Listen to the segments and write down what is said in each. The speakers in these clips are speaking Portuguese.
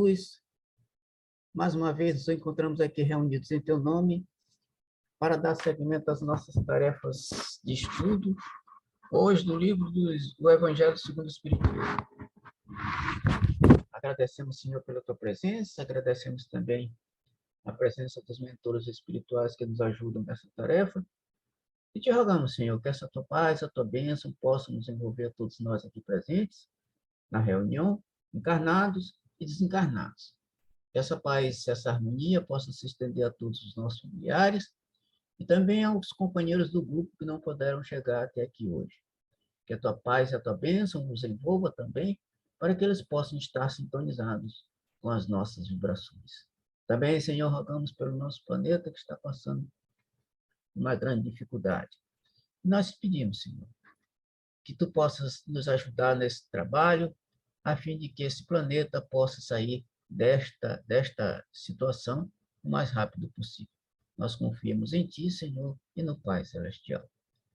Jesus, mais uma vez nos encontramos aqui reunidos em teu nome para dar seguimento às nossas tarefas de estudo, hoje no livro do Evangelho segundo o Espiritismo. Agradecemos, Senhor, pela tua presença, agradecemos também a presença dos mentores espirituais que nos ajudam nessa tarefa, e te rogamos, Senhor, que essa tua paz, a tua bênção possa nos envolver a todos nós aqui presentes, na reunião, encarnados e desencarnados. Que essa paz, essa harmonia possa se estender a todos os nossos familiares e também aos companheiros do grupo que não puderam chegar até aqui hoje. Que a tua paz e a tua bênção nos envolva também, para que eles possam estar sintonizados com as nossas vibrações. Também, Senhor, rogamos pelo nosso planeta que está passando uma grande dificuldade. Nós pedimos, Senhor, que tu possas nos ajudar nesse trabalho, a fim de que esse planeta possa sair desta situação o mais rápido possível. Nós confiamos em ti, Senhor, e no Pai Celestial.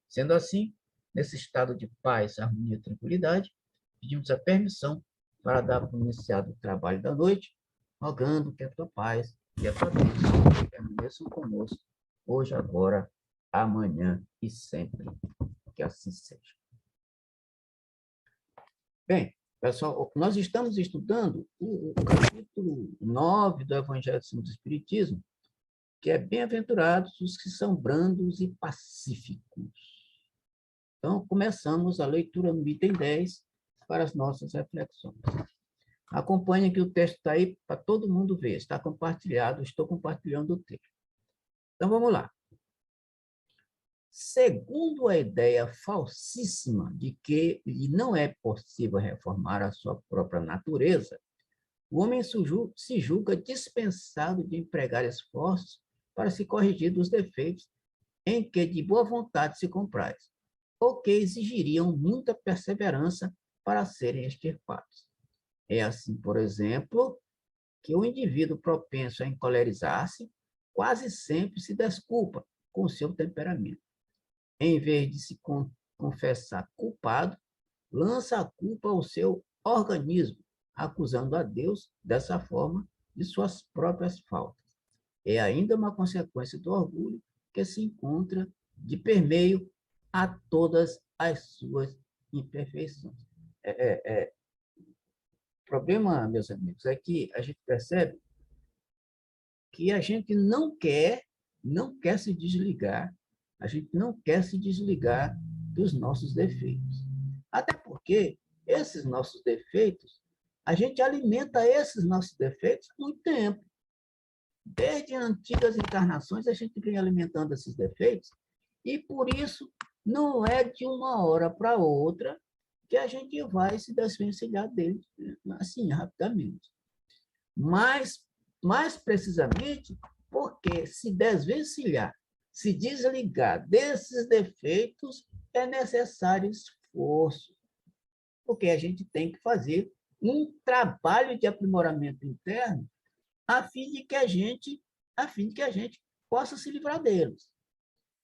Sendo assim, nesse estado de paz, harmonia e tranquilidade, pedimos a permissão para dar por iniciado o trabalho da noite, rogando que a tua paz e a tua bênção permaneçam conosco, hoje, agora, amanhã e sempre. Que assim seja. Bem, pessoal, nós estamos estudando o capítulo 9 do Evangelho segundo o Espiritismo, que é bem-aventurados os que são brandos e pacíficos. Então, começamos a leitura no item 10 para as nossas reflexões. Acompanhe que o texto está aí para todo mundo ver, está compartilhado, estou compartilhando o texto. Então, vamos lá. Segundo a ideia falsíssima de que lhe não é possível reformar a sua própria natureza, o homem se julga dispensado de empregar esforços para se corrigir dos defeitos em que de boa vontade se compraz, ou que exigiriam muita perseverança para serem extirpados. É assim, por exemplo, que o indivíduo propenso a encolerizar-se quase sempre se desculpa com seu temperamento. Em vez de se confessar culpado, lança a culpa ao seu organismo, acusando a Deus, dessa forma, de suas próprias faltas. É ainda uma consequência do orgulho que se encontra de permeio a todas as suas imperfeições. O problema, meus amigos, é que a gente percebe que a gente não quer se desligar, a gente não quer se desligar dos nossos defeitos. Até porque esses nossos defeitos, a gente alimenta esses nossos defeitos há muito tempo. Desde antigas encarnações, a gente vem alimentando esses defeitos, e por isso não é de uma hora para outra que a gente vai se desvencilhar deles assim, rapidamente. Mas, mais precisamente, porque se desvencilhar, se desligar desses defeitos, é necessário esforço, porque a gente tem que fazer um trabalho de aprimoramento interno a fim de que a gente possa se livrar deles.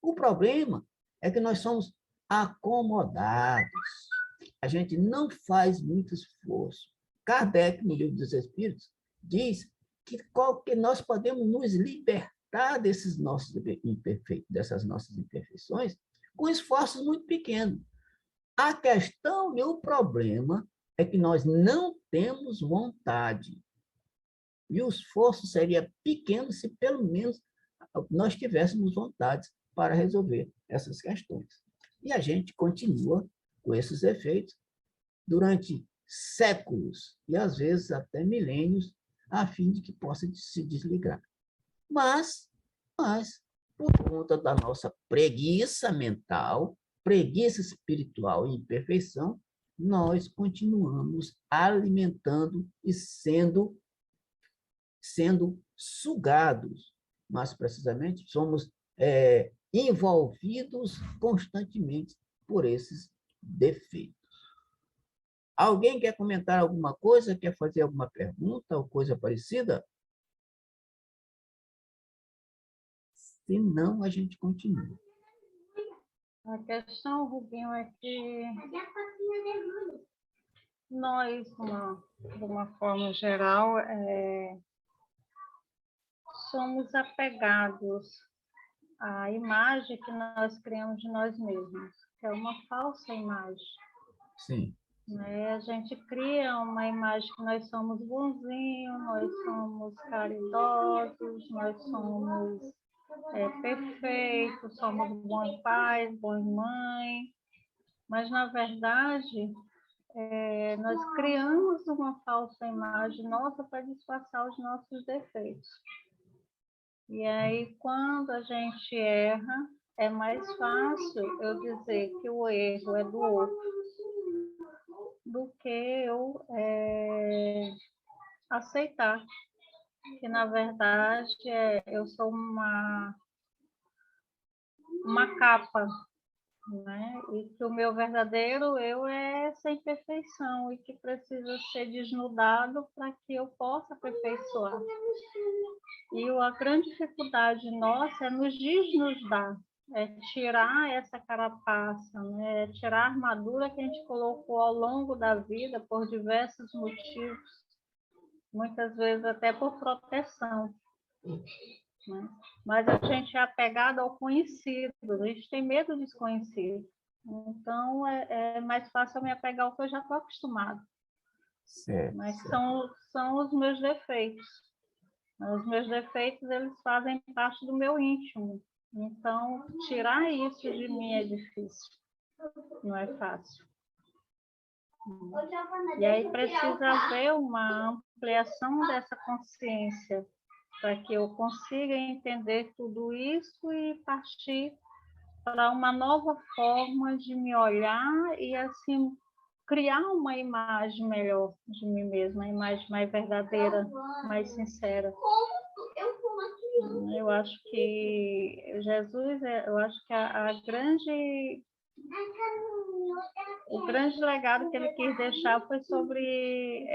O problema é que nós somos acomodados. A gente não faz muito esforço. Kardec, no Livro dos Espíritos, diz que nós podemos nos libertar dessas nossas imperfeições com esforços muito pequenos. A questão e o problema é que nós não temos vontade. E o esforço seria pequeno se, pelo menos, nós tivéssemos vontade para resolver essas questões. E a gente continua com esses efeitos durante séculos, e às vezes até milênios, a fim de que possa se desligar. Mas, por conta da nossa preguiça mental, preguiça espiritual e imperfeição, nós continuamos alimentando e sendo sugados, mais precisamente, somos envolvidos constantemente por esses defeitos. Alguém quer comentar alguma coisa? Quer fazer alguma pergunta ou coisa parecida? Se não, a gente continua. A questão, Rubinho, é que Nós, de uma forma geral, somos apegados à imagem que nós criamos de nós mesmos, que é uma falsa imagem. Sim. Né? A gente cria uma imagem que nós somos bonzinhos, nós somos caridosos, nós somos perfeitos, somos bons pais, boas mães, mas, na verdade, nós criamos uma falsa imagem nossa para disfarçar os nossos defeitos. E aí, quando a gente erra, é mais fácil eu dizer que o erro é do outro do que eu aceitar que, na verdade, eu sou uma capa, né? E que o meu verdadeiro eu é sem perfeição e que precisa ser desnudado para que eu possa aperfeiçoar. E a grande dificuldade nossa é nos desnudar, é tirar essa carapaça, né? É tirar a armadura que a gente colocou ao longo da vida por diversos motivos, muitas vezes até por proteção. Né? Mas a gente é apegado ao conhecido, a gente tem medo do desconhecido. Então, é mais fácil eu me apegar ao que eu já estou acostumado. Certo, Mas certo. são os meus defeitos. Os meus defeitos, eles fazem parte do meu íntimo. Então, tirar isso de mim é difícil. Não é fácil. E aí precisa haver uma ampliação dessa consciência para que eu consiga entender tudo isso e partir para uma nova forma de me olhar e, assim, criar uma imagem melhor de mim mesma, uma imagem mais verdadeira, mais sincera. Eu acho que Jesus, eu acho que o grande legado que ele quis deixar foi sobre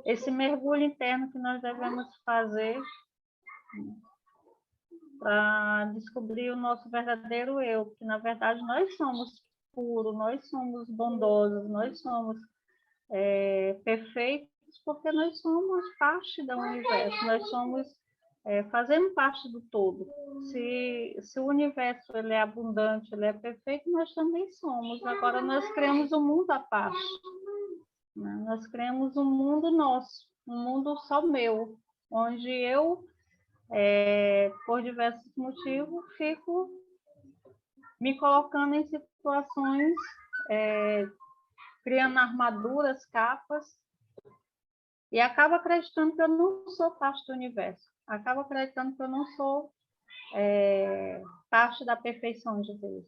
esse mergulho interno que nós devemos fazer para descobrir o nosso verdadeiro eu, que na verdade nós somos puros, nós somos bondosos, nós somos perfeitos, porque nós somos parte do universo, nós somos fazendo parte do todo. Se o universo ele é abundante, ele é perfeito, nós também somos. Agora nós criamos um mundo à parte, né? Nós criamos um mundo nosso, um mundo só meu, onde eu, por diversos motivos, fico me colocando em situações, criando armaduras, capas, e acabo acreditando que eu não sou parte do universo. Acabo acreditando que eu não sou parte da perfeição de Deus.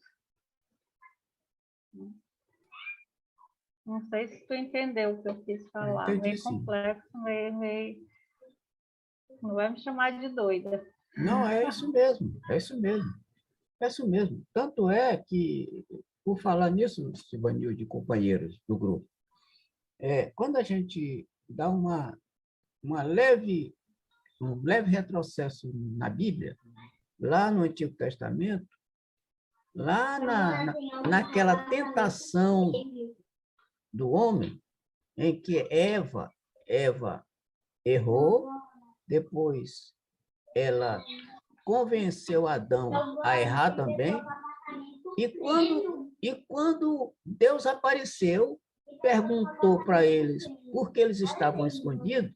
Não sei se tu entendeu o que eu quis falar. Entendi, Meio sim. complexo, meio... Não vai me chamar de doida. Não, é isso mesmo, é isso mesmo. É isso mesmo. Tanto é que, por falar nisso, Sivanil, de companheiros do grupo, quando a gente dá um leve retrocesso na Bíblia, lá no Antigo Testamento, lá naquela tentação do homem, em que Eva errou, depois ela convenceu Adão a errar também, e quando Deus apareceu, perguntou para eles por que eles estavam escondidos,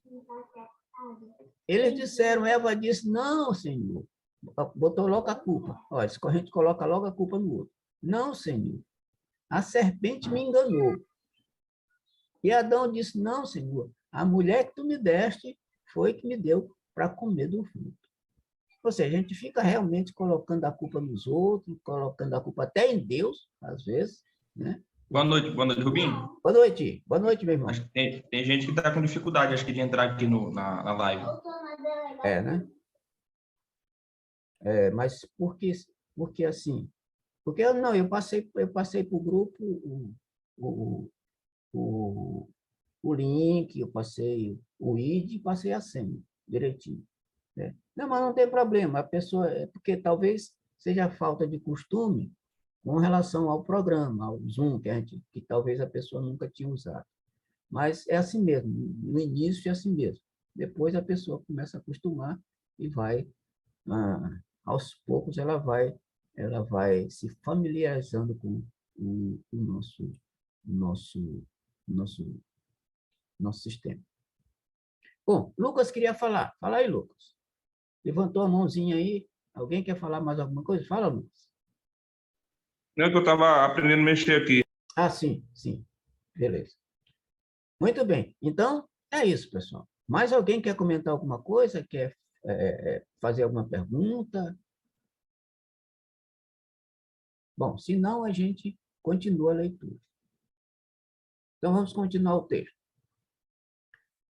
eles disseram, Eva disse, não, Senhor, botou logo a culpa. Olha, a gente coloca logo a culpa no outro. Não, Senhor, a serpente me enganou. E Adão disse, não, Senhor, a mulher que tu me deste foi que me deu para comer do fruto. Ou seja, a gente fica realmente colocando a culpa nos outros, colocando a culpa até em Deus, às vezes, né? Boa noite, Rubinho. Boa noite, meu irmão. Acho que tem gente que está com dificuldade, acho que de entrar aqui na live. Né? Mas porque assim? Porque eu passei para o grupo o, o, o link, eu passei o ID e passei a senha, direitinho. Né? Não, mas não tem problema, a pessoa, porque talvez seja falta de costume, com relação ao programa, ao Zoom, que talvez a pessoa nunca tinha usado. Mas é assim mesmo, no início é assim mesmo. Depois a pessoa começa a acostumar e vai, aos poucos, ela vai se familiarizando com o nosso, nosso, nosso sistema. Bom, Lucas queria falar. Fala aí, Lucas. Levantou a mãozinha aí. Alguém quer falar mais alguma coisa? Fala, Lucas. Não é que eu estava aprendendo a mexer aqui. Ah, sim, sim. Beleza. Muito bem. Então, é isso, pessoal. Mais alguém quer comentar alguma coisa? Quer fazer alguma pergunta? Bom, se não, a gente continua a leitura. Então, vamos continuar o texto.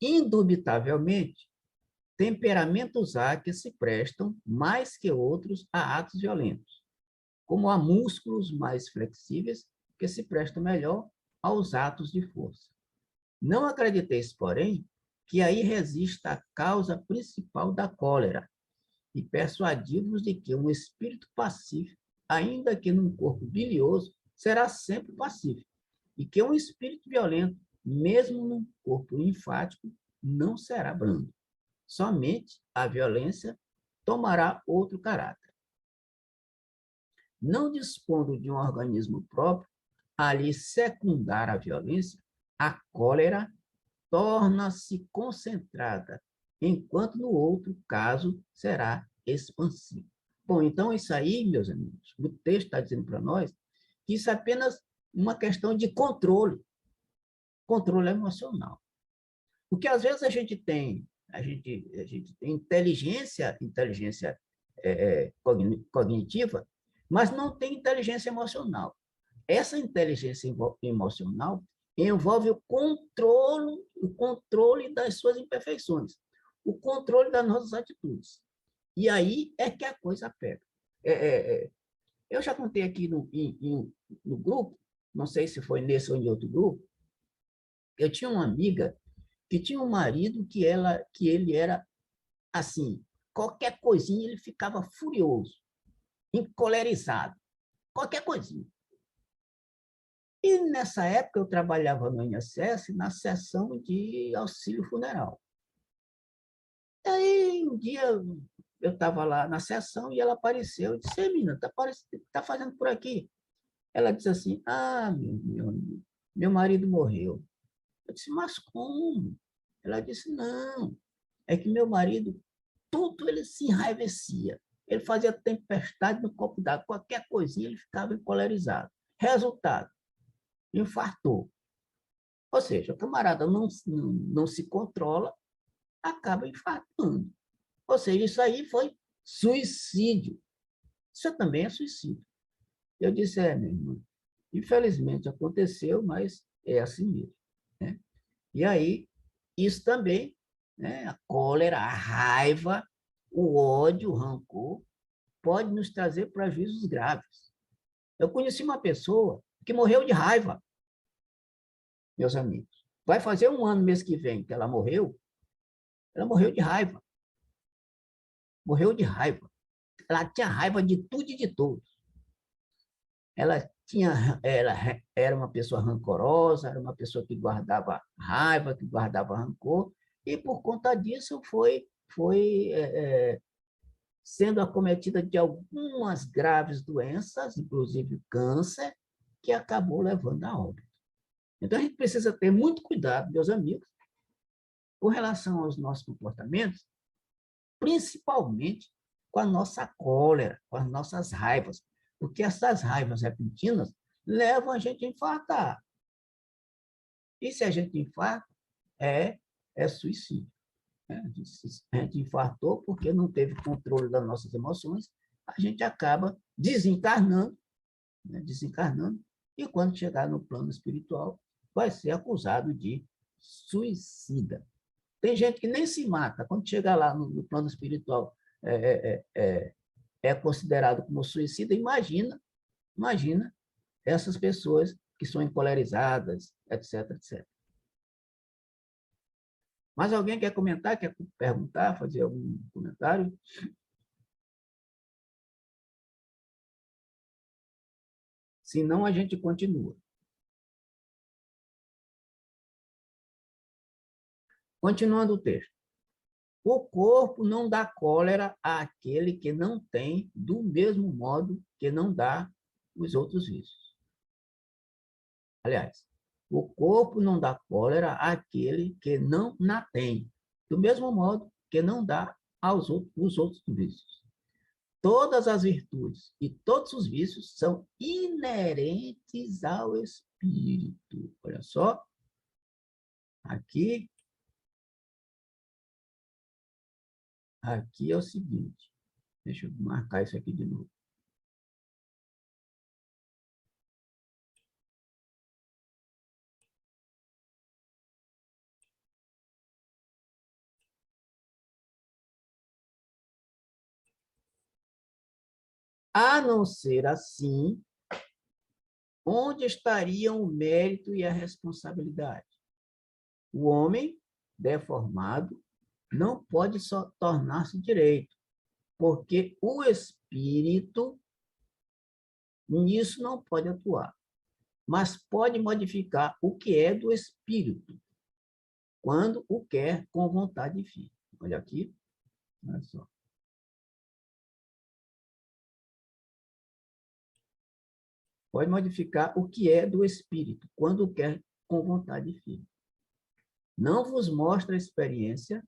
Indubitavelmente, temperamentos há que se prestam mais que outros a atos violentos, como há músculos mais flexíveis que se prestam melhor aos atos de força. Não acrediteis, porém, que aí resista a causa principal da cólera, e persuadi-vos de que um espírito pacífico, ainda que num corpo bilioso, será sempre pacífico, e que um espírito violento, mesmo num corpo linfático, não será brando. Somente a violência tomará outro caráter. Não dispondo de um organismo próprio, a lhe secundar a violência, a cólera torna-se concentrada, enquanto no outro caso será expansiva. Bom, então isso aí, meus amigos, o texto está dizendo para nós que isso é apenas uma questão de controle emocional. Porque às vezes a gente tem inteligência cognitiva, mas não tem inteligência emocional. Essa inteligência emocional envolve o controle das suas imperfeições, o controle das nossas atitudes. E aí é que a coisa pega. Eu já contei aqui no grupo, não sei se foi nesse ou em outro grupo, eu tinha uma amiga que tinha um marido que ele era assim, qualquer coisinha ele ficava furioso, encolerizado, qualquer coisinha. E nessa época eu trabalhava no INSS na seção de auxílio funeral. E aí um dia eu estava lá na seção e ela apareceu. Eu disse: menina, tá fazendo por aqui? Ela disse assim: meu marido morreu. Eu disse: mas como? Ela disse: não, é que meu marido, tudo ele se enraivecia. Ele fazia tempestade no copo d'água, qualquer coisinha ele ficava encolerizado. Resultado, infartou. Ou seja, o camarada não se controla, acaba infartando. Ou seja, isso aí foi suicídio. Isso também é suicídio. Eu disse: meu irmão, infelizmente aconteceu, mas é assim mesmo. Né? E aí, isso também, né, a cólera, a raiva, o ódio, o rancor, pode nos trazer prejuízos graves. Eu conheci uma pessoa que morreu de raiva, meus amigos. Vai fazer um ano mês que vem que ela morreu de raiva. Morreu de raiva. Ela tinha raiva de tudo e de todos. Ela era uma pessoa rancorosa, era uma pessoa que guardava raiva, que guardava rancor, e por conta disso foi sendo acometida de algumas graves doenças, inclusive câncer, que acabou levando a óbito. Então a gente precisa ter muito cuidado, meus amigos, com relação aos nossos comportamentos, principalmente com a nossa cólera, com as nossas raivas, porque essas raivas repentinas levam a gente a infartar. E se a gente infarta, é suicídio. Né? A gente infartou porque não teve controle das nossas emoções, a gente acaba desencarnando, né? Desencarnando, e quando chegar no plano espiritual, vai ser acusado de suicida. Tem gente que nem se mata, quando chega lá no plano espiritual, é considerado como suicida. Imagina essas pessoas que são encolerizadas, etc, etc. Mais alguém quer comentar, quer perguntar, fazer algum comentário? Senão, a gente continua. Continuando o texto. O corpo não dá cólera àquele que não tem, do mesmo modo que não dá os outros vícios. Aliás, o corpo não dá cólera àquele que não na tem, do mesmo modo que não dá os outros vícios. Todas as virtudes e todos os vícios são inerentes ao espírito. Olha só, aqui é o seguinte, deixa eu marcar isso aqui de novo. A não ser assim, onde estariam o mérito e a responsabilidade? O homem deformado não pode só tornar-se direito, porque o espírito nisso não pode atuar, mas pode modificar o que é do espírito, quando o quer com vontade firme. Olha aqui, olha só. Pode modificar o que é do espírito, quando o quer com vontade firme. Não vos mostra a experiência,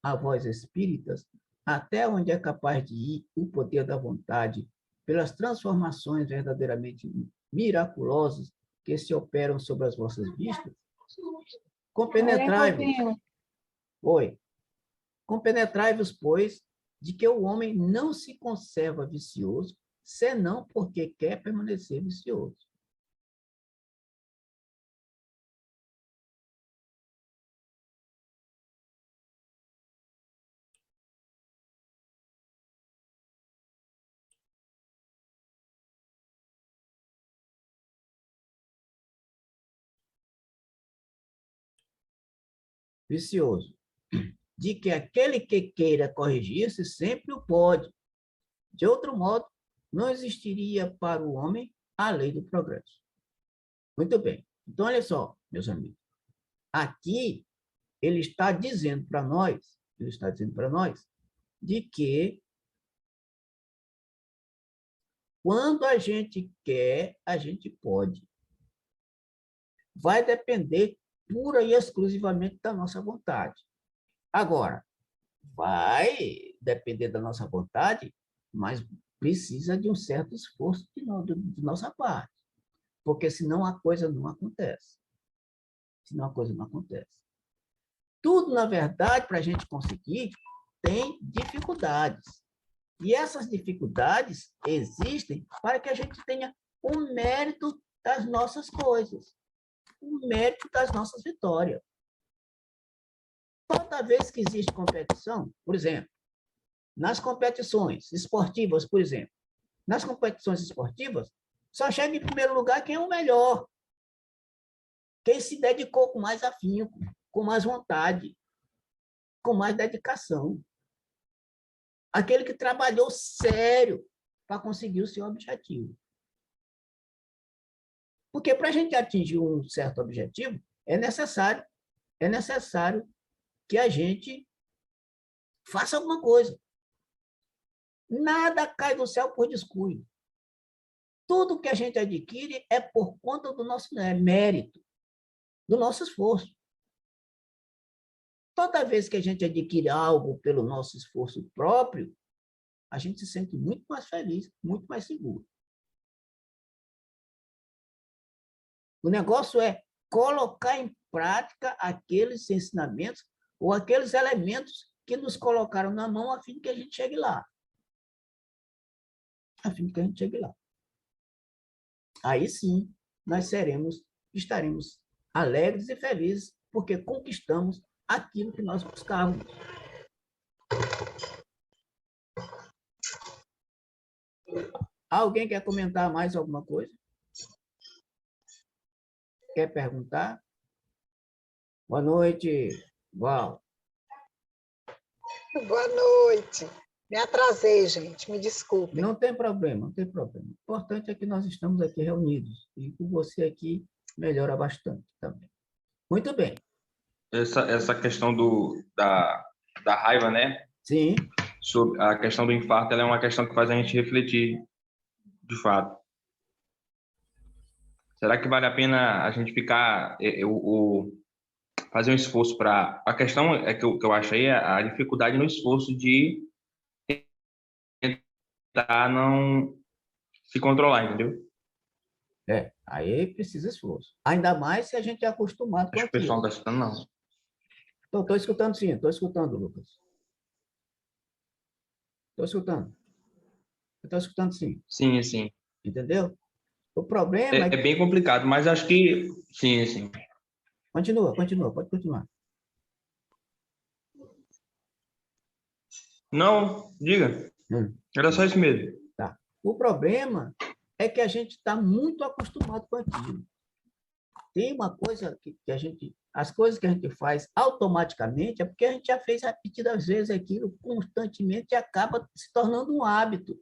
a vós espíritas, até onde é capaz de ir o poder da vontade, pelas transformações verdadeiramente miraculosas que se operam sobre as vossas vistas? Compenetrai-vos. Oi. Compenetrai-vos, pois, de que o homem não se conserva vicioso, senão porque quer permanecer vicioso. Vicioso. De que aquele que queira corrigir-se sempre o pode. De outro modo, não existiria para o homem a lei do progresso. Muito bem. Então, olha só, meus amigos. Aqui, ele está dizendo para nós, de que quando a gente quer, a gente pode. Vai depender pura e exclusivamente da nossa vontade. Agora, vai depender da nossa vontade, mas precisa de um certo esforço de nossa parte, porque senão a coisa não acontece. Tudo, na verdade, para a gente conseguir, tem dificuldades. E essas dificuldades existem para que a gente tenha o mérito das nossas coisas, o mérito das nossas vitórias. Toda vez que existe competição, por exemplo, nas competições esportivas, por exemplo, nas competições esportivas, só chega em primeiro lugar quem é o melhor, quem se dedicou com mais afinco, com mais vontade, com mais dedicação. Aquele que trabalhou sério para conseguir o seu objetivo. Porque para a gente atingir um certo objetivo, é necessário que a gente faça alguma coisa. Nada cai do céu por descuido. Tudo que a gente adquire é por conta do nosso mérito, do nosso esforço. Toda vez que a gente adquire algo pelo nosso esforço próprio, a gente se sente muito mais feliz, muito mais seguro. O negócio é colocar em prática aqueles ensinamentos ou aqueles elementos que nos colocaram na mão a fim de que a gente chegue lá. Aí sim, nós estaremos alegres e felizes porque conquistamos aquilo que nós buscávamos. Alguém quer comentar mais alguma coisa? Quer perguntar? Boa noite, Val. Boa noite. Me atrasei, gente, me desculpem. Não tem problema, não tem problema. O importante é que nós estamos aqui reunidos. E com você aqui melhora bastante também. Muito bem. Essa questão da raiva, né? Sim, Sobre a questão do infarto, ela é uma questão que faz a gente refletir, de fato. Será que vale a pena a gente ficar, fazer um esforço para... A questão é que eu achei a dificuldade no esforço de tentar não se controlar, entendeu? aí precisa esforço. Ainda mais se a gente é acostumado com Acho que o pessoal aquilo. não está escutando, não. Estou escutando sim, estou escutando, Lucas. Estou escutando. Estou escutando sim. Sim, sim. Entendeu? O problema é É que... bem complicado, mas acho que... Sim, sim. Continua, pode continuar. Não, diga. Hum. Era só isso mesmo. Tá. O problema é que a gente está muito acostumado com aquilo. Tem uma coisa que a gente... As coisas que a gente faz automaticamente é porque a gente já fez repetidas vezes aquilo constantemente e acaba se tornando um hábito.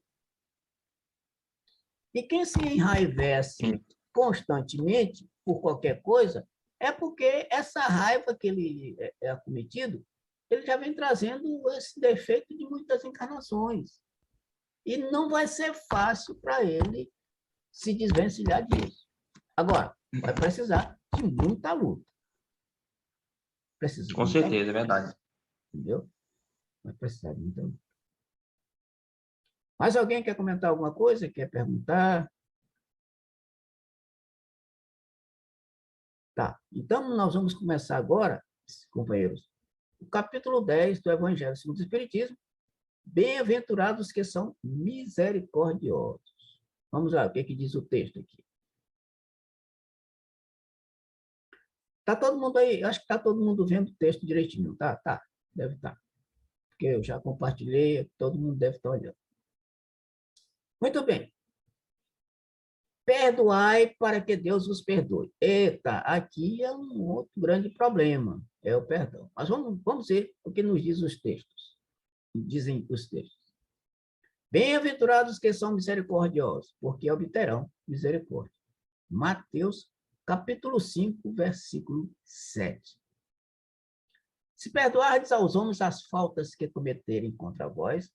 E quem se enraivece constantemente por qualquer coisa é porque essa raiva que ele é acometido, ele já vem trazendo esse defeito de muitas encarnações. E não vai ser fácil para ele se desvencilhar disso. Agora, vai precisar de muita luta. Precisa de Com muita certeza, é luta, verdade. entendeu? Vai precisar de muita luta. Mais alguém quer comentar alguma coisa? Quer perguntar? Tá. Então, nós vamos começar agora, companheiros, o capítulo 10 do Evangelho segundo o Espiritismo. Bem-aventurados que são misericordiosos. Vamos lá, o que, que diz o texto aqui? Tá todo mundo aí? Acho que tá todo mundo vendo o texto direitinho, tá? Tá, deve estar. Porque eu já compartilhei, todo mundo deve estar olhando. Muito bem. Perdoai para que Deus vos perdoe. Eita, aqui é um outro grande problema, é o perdão. Mas vamos ver o que nos diz os textos. Dizem os textos. Bem-aventurados que são misericordiosos, porque obterão misericórdia. Mateus, capítulo 5, versículo 7. Se perdoardes aos homens as faltas que cometerem contra vós,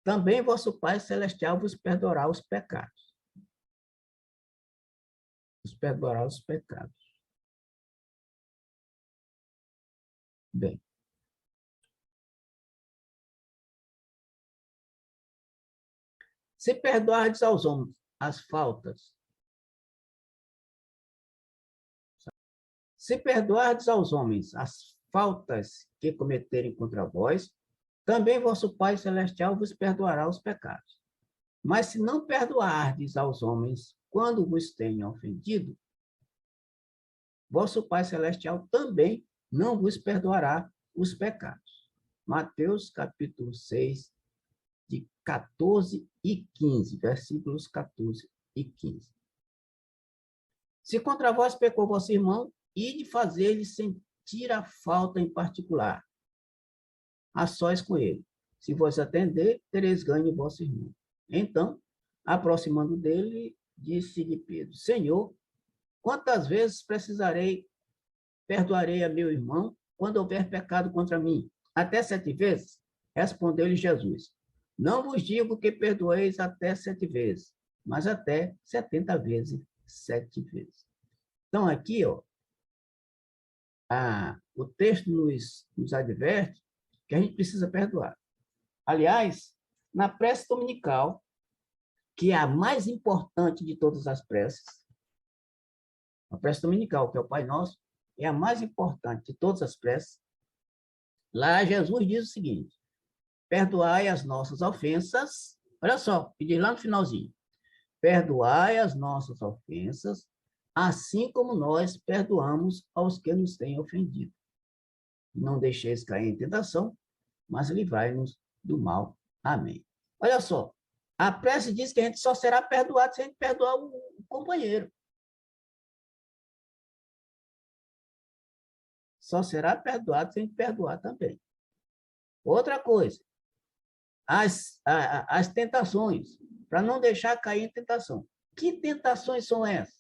também vosso Pai Celestial vos perdoará os pecados. Vos perdoará os pecados. Bem. Se perdoardes aos homens as faltas, se perdoardes aos homens as faltas que cometerem contra vós, também vosso Pai Celestial vos perdoará os pecados. Mas se não perdoardes aos homens quando vos tenham ofendido, vosso Pai Celestial também não vos perdoará os pecados. Mateus, capítulo 6, de 14 e 15, versículos 14 e 15. Se contra vós pecou vosso irmão, ide fazer-lhe sentir a falta em particular, a sós com ele. Se vos atender, tereis ganho vosso irmão. Então, aproximando dele, disse-lhe Pedro: Senhor, quantas vezes perdoarei a meu irmão quando houver pecado contra mim? Até 7 vezes? Respondeu-lhe Jesus: Não vos digo que perdoeis até 7 vezes, mas até 70 vezes 7 vezes. Então, aqui, ó, o texto nos adverte que a gente precisa perdoar. Aliás, na prece dominical, que é a mais importante de todas as preces, a prece dominical, que é o Pai Nosso, é a mais importante de todas as preces. Lá Jesus diz o seguinte: perdoai as nossas ofensas. Olha só, e diz lá no finalzinho: perdoai as nossas ofensas, assim como nós perdoamos aos que nos têm ofendido. Não deixeis cair em tentação, mas livrai-nos do mal. Amém. Olha só, a prece diz que a gente só será perdoado se a gente perdoar o companheiro. Só será perdoado se a gente perdoar também. Outra coisa, as tentações, para não deixar cair em tentação. Que tentações são essas?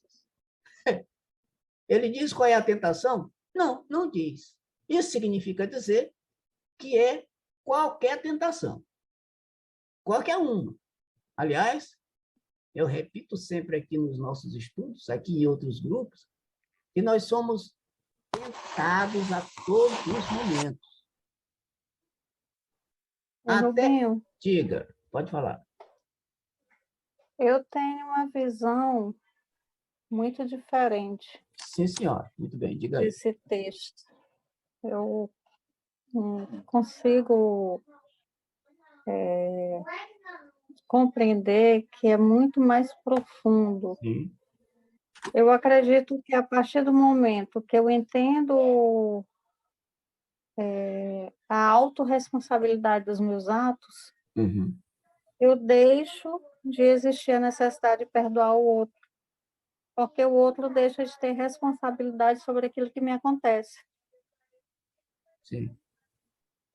Ele diz qual é a tentação? Não, não diz. Isso significa dizer que é qualquer tentação. Qualquer uma. Aliás, eu repito sempre aqui nos nossos estudos, aqui em outros grupos, que nós somos tentados a todos os momentos. Rubinho, Diga, pode falar. eu tenho uma visão muito diferente Sim, senhora. Muito bem, diga aí. desse texto. Eu consigo compreender que é muito mais profundo. Sim. Eu acredito que a partir do momento que eu entendo a autorresponsabilidade dos meus atos, Uhum. eu deixo de existir a necessidade de perdoar o outro, porque o outro deixa de ter responsabilidade sobre aquilo que me acontece. Sim.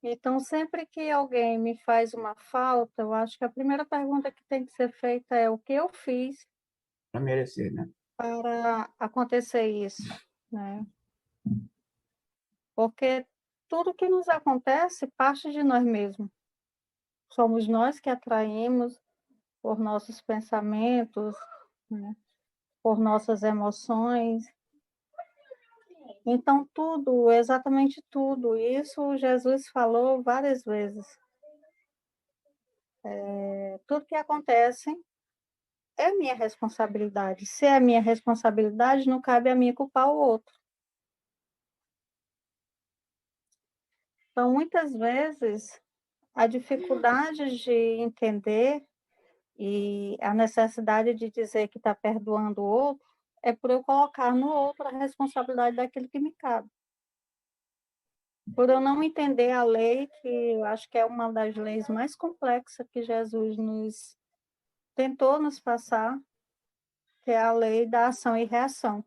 Então, sempre que alguém me faz uma falta, eu acho que a primeira pergunta que tem que ser feita é o que eu fiz Para merecer, né? para acontecer isso, né? Porque tudo que nos acontece parte de nós mesmos. Somos nós que atraímos por nossos pensamentos, né? Por nossas emoções. Então, tudo, exatamente tudo, isso Jesus falou várias vezes. Tudo que acontece é minha responsabilidade. Se é minha responsabilidade, não cabe a mim culpar o outro. Então, muitas vezes, a dificuldade de entender e a necessidade de dizer que está perdoando o outro é por eu colocar no outro a responsabilidade daquilo que me cabe. Por eu não entender a lei, que eu acho que é uma das leis mais complexas que Jesus tentou nos passar, que é a lei da ação e reação.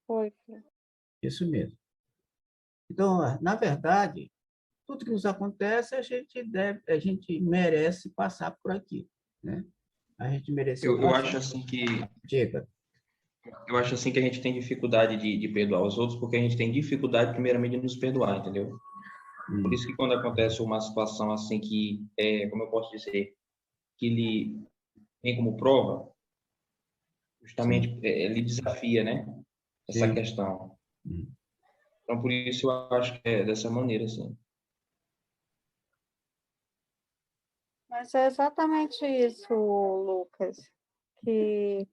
Foi. Isso mesmo. Então, na verdade, tudo que nos acontece, a gente merece passar por aqui, né? A gente mereceu Eu passar. acho assim que Diga. eu acho assim que a gente tem dificuldade de perdoar os outros porque a gente tem dificuldade primeiramente de nos perdoar, entendeu? Por isso que quando acontece uma situação assim que como eu posso dizer, que ele vem como prova, justamente ele desafia, né? Essa Sim. questão. Hum. Então por isso eu acho que é dessa maneira assim. Mas é exatamente isso, Lucas, que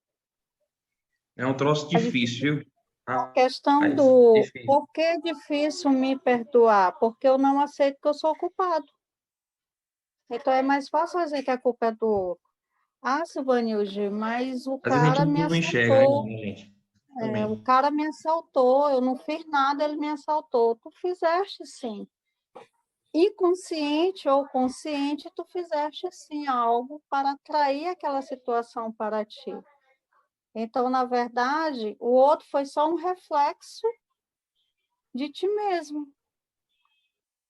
É um troço difícil, viu? a questão Rapaz, do difícil. por que é difícil me perdoar? Porque eu não aceito que eu sou culpado. Então é mais fácil dizer que a culpa é do outro. Ah, Silvanilde, mas o Às vezes a cara gente me não enxerga, né, assaltou. gente? O Também. cara me assaltou, eu não fiz nada, ele me assaltou. Tu fizeste sim. Inconsciente ou consciente, tu fizeste sim algo para atrair aquela situação para ti. Então, na verdade, o outro foi só um reflexo de ti mesmo.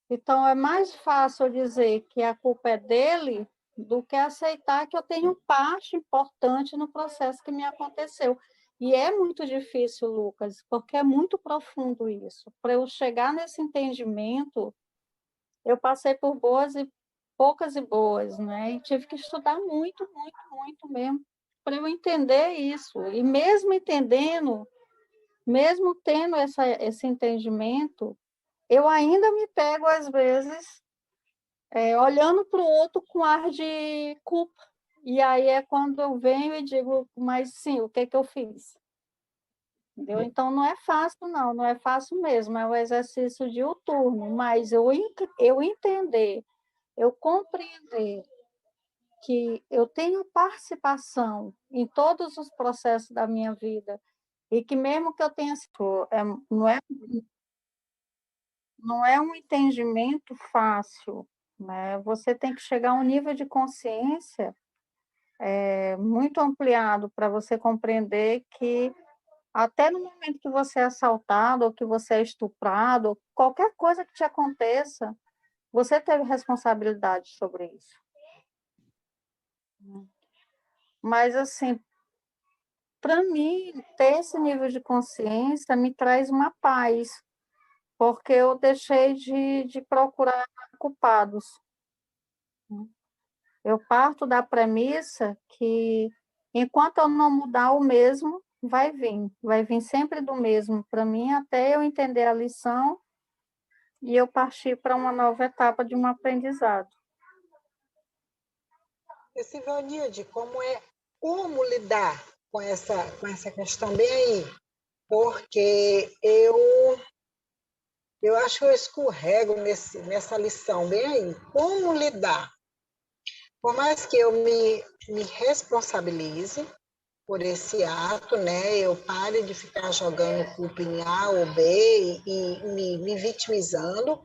Então, é mais fácil dizer que a culpa é dele do que aceitar que eu tenho parte importante no processo que me aconteceu. E é muito difícil, Lucas, porque é muito profundo isso. Para eu chegar nesse entendimento, eu passei por poucas e boas, né? E tive que estudar muito, muito, muito mesmo para eu entender isso. E mesmo entendendo, mesmo tendo esse entendimento, eu ainda me pego, às vezes, olhando para o outro com ar de culpa. E aí é quando eu venho e digo, mas sim, o que é que eu fiz? Entendeu? Então, não é fácil, não, não é fácil mesmo, é um exercício diuturno, mas eu entender, eu compreender que eu tenho participação em todos os processos da minha vida e que mesmo que eu tenha sido, não é um entendimento fácil, né? Você tem que chegar a um nível de consciência muito ampliado para você compreender que Até no momento que você é assaltado, ou que você é estuprado, ou qualquer coisa que te aconteça, você teve responsabilidade sobre isso. Mas, assim, para mim, ter esse nível de consciência me traz uma paz, porque eu deixei de procurar culpados. Eu parto da premissa que, enquanto eu não mudar o mesmo, vai vir sempre do mesmo para mim, até eu entender a lição e eu partir para uma nova etapa de um aprendizado. Esse Valdir, como lidar com essa questão bem aí? Porque eu acho que eu escorrego nessa lição bem aí. Como lidar? Por mais que eu me responsabilize por esse ato, né? Eu pare de ficar jogando culpa em A ou B e me vitimizando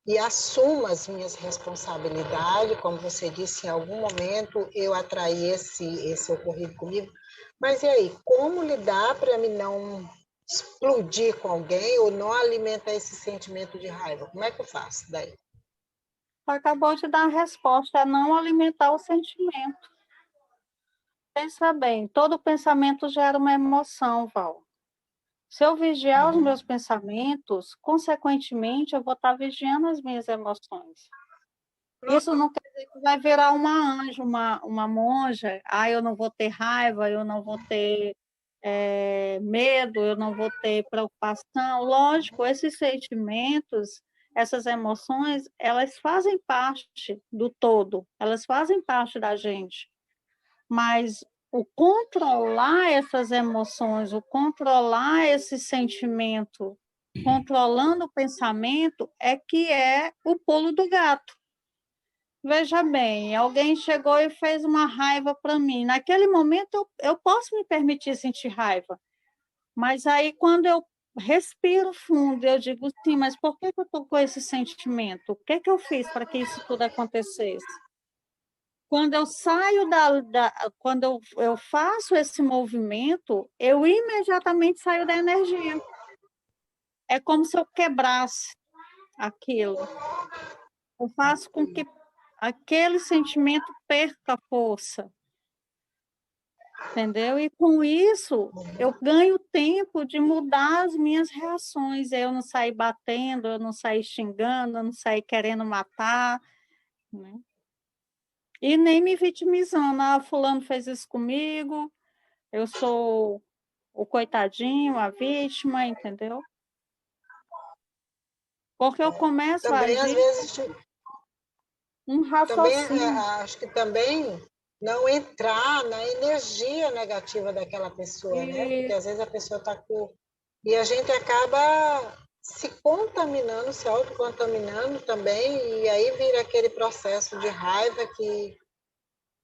e assuma as minhas responsabilidades, como você disse, em algum momento eu atraí esse ocorrido comigo, mas e aí, como lidar para me não explodir com alguém ou não alimentar esse sentimento de raiva? Como é que eu faço daí? Acabou de dar a resposta, é não alimentar o sentimento. Pensa bem, todo pensamento gera uma emoção, Val. Se eu vigiar os meus pensamentos, consequentemente, eu vou estar vigiando as minhas emoções. Isso não quer dizer que vai virar uma anja, uma monja. Eu não vou ter raiva, eu não vou ter medo, eu não vou ter preocupação. Lógico, esses sentimentos, essas emoções, elas fazem parte do todo, elas fazem parte da gente. Mas o controlar essas emoções, o controlar esse sentimento, controlando o pensamento, é que é o pulo do gato. Veja bem, alguém chegou e fez uma raiva para mim. Naquele momento, eu posso me permitir sentir raiva. Mas aí, quando eu respiro fundo, eu digo, sim, mas por que eu estou com esse sentimento? O que eu fiz para que isso tudo acontecesse? Quando eu saio quando eu faço esse movimento, eu imediatamente saio da energia. É como se eu quebrasse aquilo. Eu faço com que aquele sentimento perca força. Entendeu? E com isso, eu ganho tempo de mudar as minhas reações. Eu não sair batendo, eu não sair xingando, eu não sair querendo matar, né? E nem me vitimizando. Fulano fez isso comigo, eu sou o coitadinho, a vítima, entendeu? Porque eu começo a Também, às agir vezes, um também raciocínio. acho que também não entrar na energia negativa daquela pessoa, né? Porque E, às vezes a pessoa está com... E a gente acaba se contaminando, se autocontaminando também, e aí vira aquele processo de raiva que...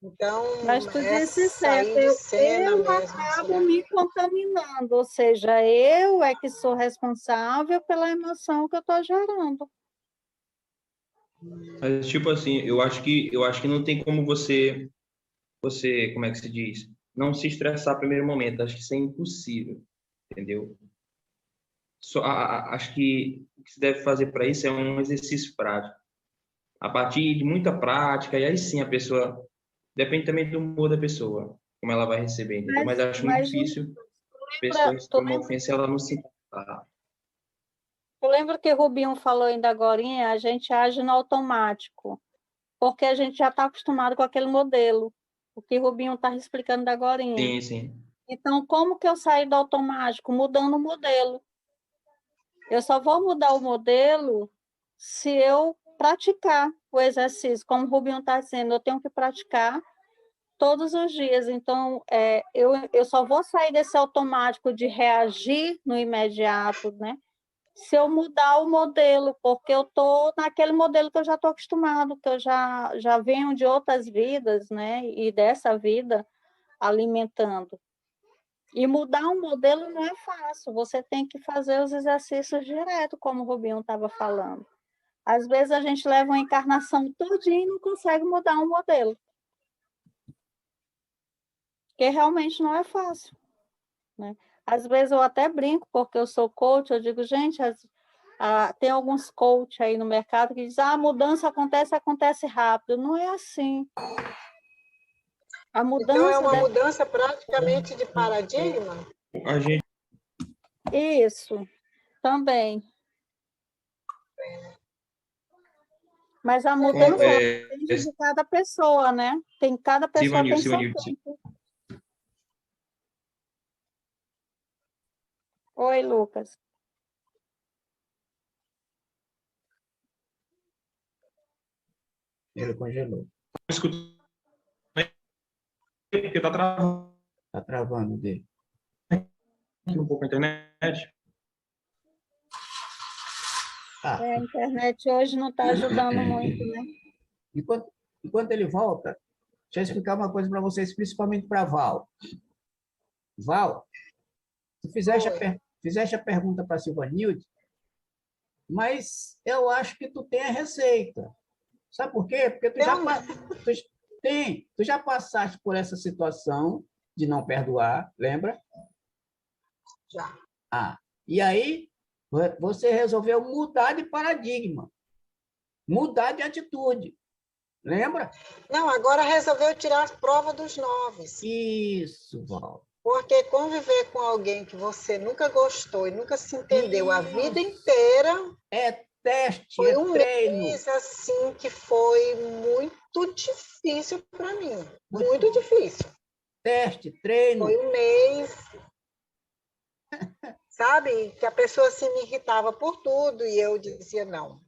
Então, mas tu é disse certo, sair de cena eu mesmo, acabo sabe? me contaminando, ou seja, eu é que sou responsável pela emoção que eu estou gerando. Mas, tipo assim, eu acho que não tem como você, como é que se diz? Não se estressar no primeiro momento. Acho que isso é impossível, entendeu? Acho que o que se deve fazer para isso é um exercício prático. A partir de muita prática, e aí sim a pessoa, depende também do humor da pessoa, como ela vai receber, entendeu? Mas acho muito Mas difícil a pessoa tu receber uma ofensa e ela não se importar. tu lembra que o Rubinho falou ainda agorinha, a gente age no automático, porque a gente já está acostumado com aquele modelo, o que o Rubinho está explicando da agorinha. Sim, sim. Então, como que eu saio do automático? Mudando o modelo. Eu só vou mudar o modelo se eu praticar o exercício. Como o Rubinho está dizendo, eu tenho que praticar todos os dias. Então, eu só vou sair desse automático de reagir no imediato, né? Se eu mudar o modelo, porque eu estou naquele modelo que eu já estou acostumado, que eu já venho de outras vidas, né? E dessa vida alimentando. E mudar um modelo não é fácil, você tem que fazer os exercícios direto, como o Rubinho estava falando. Às vezes a gente leva uma encarnação todinha e não consegue mudar um modelo, porque realmente não é fácil, né? Às vezes eu até brinco, porque eu sou coach, eu digo, gente, tem alguns coach aí no mercado que dizem, a mudança acontece rápido. Não é assim. A Então, mudança é uma mudança praticamente de paradigma? A gente, Isso, também. Mas a mudança depende de cada pessoa, né? Cada pessoa tem seu tempo. Oi, Lucas. Ele congelou. porque tá travando Está travando dele. um pouco a internet. A internet hoje não está ajudando muito, né? Enquanto ele volta, deixa eu explicar uma coisa para vocês, principalmente para Val. Val, tu fizeste a pergunta para a Silvanilde, mas eu acho que tu tem a receita. Sabe por quê? Porque tu já passaste por essa situação de não perdoar, lembra? Já. E aí você resolveu mudar de paradigma, mudar de atitude. Lembra? Não, agora resolveu tirar as provas dos 9. Isso, Val. Porque conviver com alguém que você nunca gostou e nunca se entendeu a vida inteira... É teste, foi é treino. Mês, assim, que foi muito difícil para mim. Muito difícil. Teste, treino. Foi um mês... sabe? Que a pessoa se me irritava por tudo e eu dizia, não.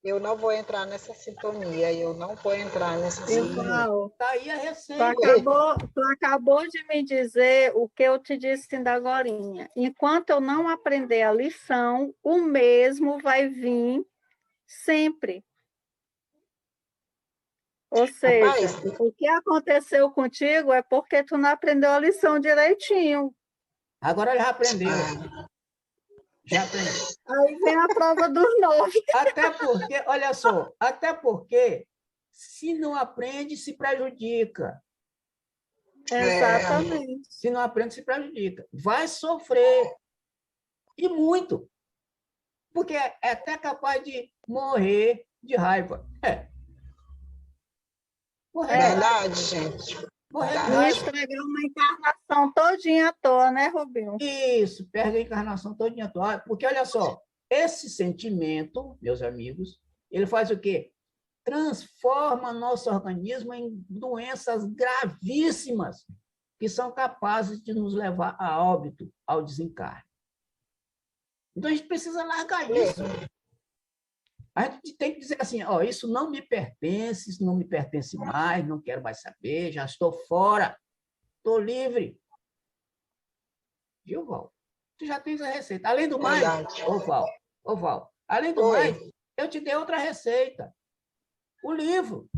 Eu não vou entrar nessa sintonia, eu não vou entrar nessa sintonia. Tá aí a receita. Tu acabou de me dizer o que eu te disse ainda agorinha. Enquanto eu não aprender a lição, o mesmo vai vir sempre. Ou seja, o que aconteceu contigo é porque tu não aprendeu a lição direitinho. Agora ele já aprendeu. Já aprendeu. Aí vem a prova dos 9. Até porque se não aprende, se prejudica. Exatamente. Se não aprende, se prejudica. Vai sofrer. E muito. Porque é até capaz de morrer de raiva. Verdade, gente. E estragar uma encarnação todinha à toa, né, Rubinho? Isso, perde a encarnação todinha à toa. Porque, olha só, esse sentimento, meus amigos, ele faz o quê? Transforma nosso organismo em doenças gravíssimas que são capazes de nos levar a óbito, ao desencarne. Então, a gente precisa largar isso. A gente tem que dizer assim, isso não me pertence, isso não me pertence mais, não quero mais saber, já estou fora, estou livre. Viu, Val? Tu já tens a receita. Além do mais, Val, além do mais, eu te dei outra receita. O livro.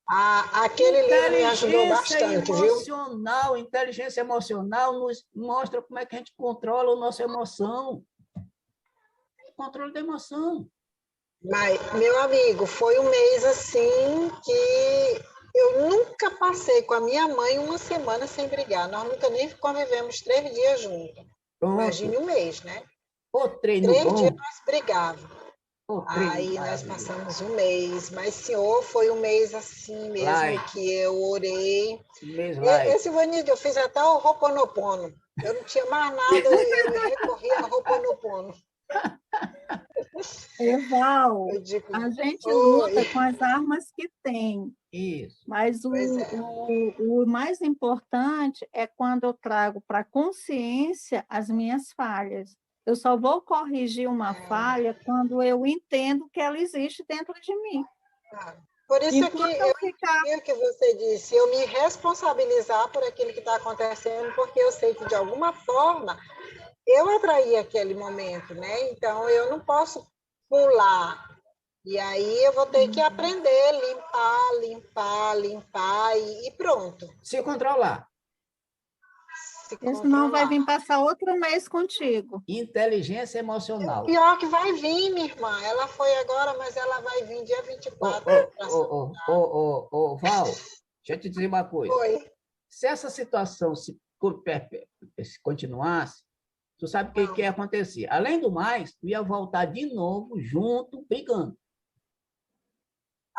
Aquele livro me ajudou bastante, viu? Inteligência emocional nos mostra como é que a gente controla a nossa emoção. Controle da emoção. Mas, meu amigo, foi um mês assim que eu nunca passei com a minha mãe uma semana sem brigar. Nós nunca nem convivemos 3 dias juntos. Imagine um mês, né? 3 dias nós brigávamos. Aí nós passamos um mês, mas, senhor, foi um mês assim mesmo que eu orei. Esse Vanildo, eu fiz até o Ho'oponopono. Eu não tinha mais nada, eu recorri ao Ho'oponopono. Eval, a gente luta com as armas que tem. Isso. Mas o mais importante é quando eu trago para a consciência as minhas falhas. Eu só vou corrigir uma falha quando eu entendo que ela existe dentro de mim. Por isso que eu entendi o que você disse, eu me responsabilizar por aquilo que está acontecendo, porque eu sei que, de alguma forma, eu atraí aquele momento, né? Então, eu não posso pular. E aí, eu vou ter que aprender, limpar e pronto. Se controlar. Senão vai vir passar outro mês contigo. Inteligência emocional. Pior que vai vir, minha irmã. Ela foi agora, mas ela vai vir dia 24. Val, deixa eu te dizer uma coisa. Oi. Se essa situação se continuasse, tu sabe o que ia acontecer. Além do mais, tu ia voltar de novo junto, brigando.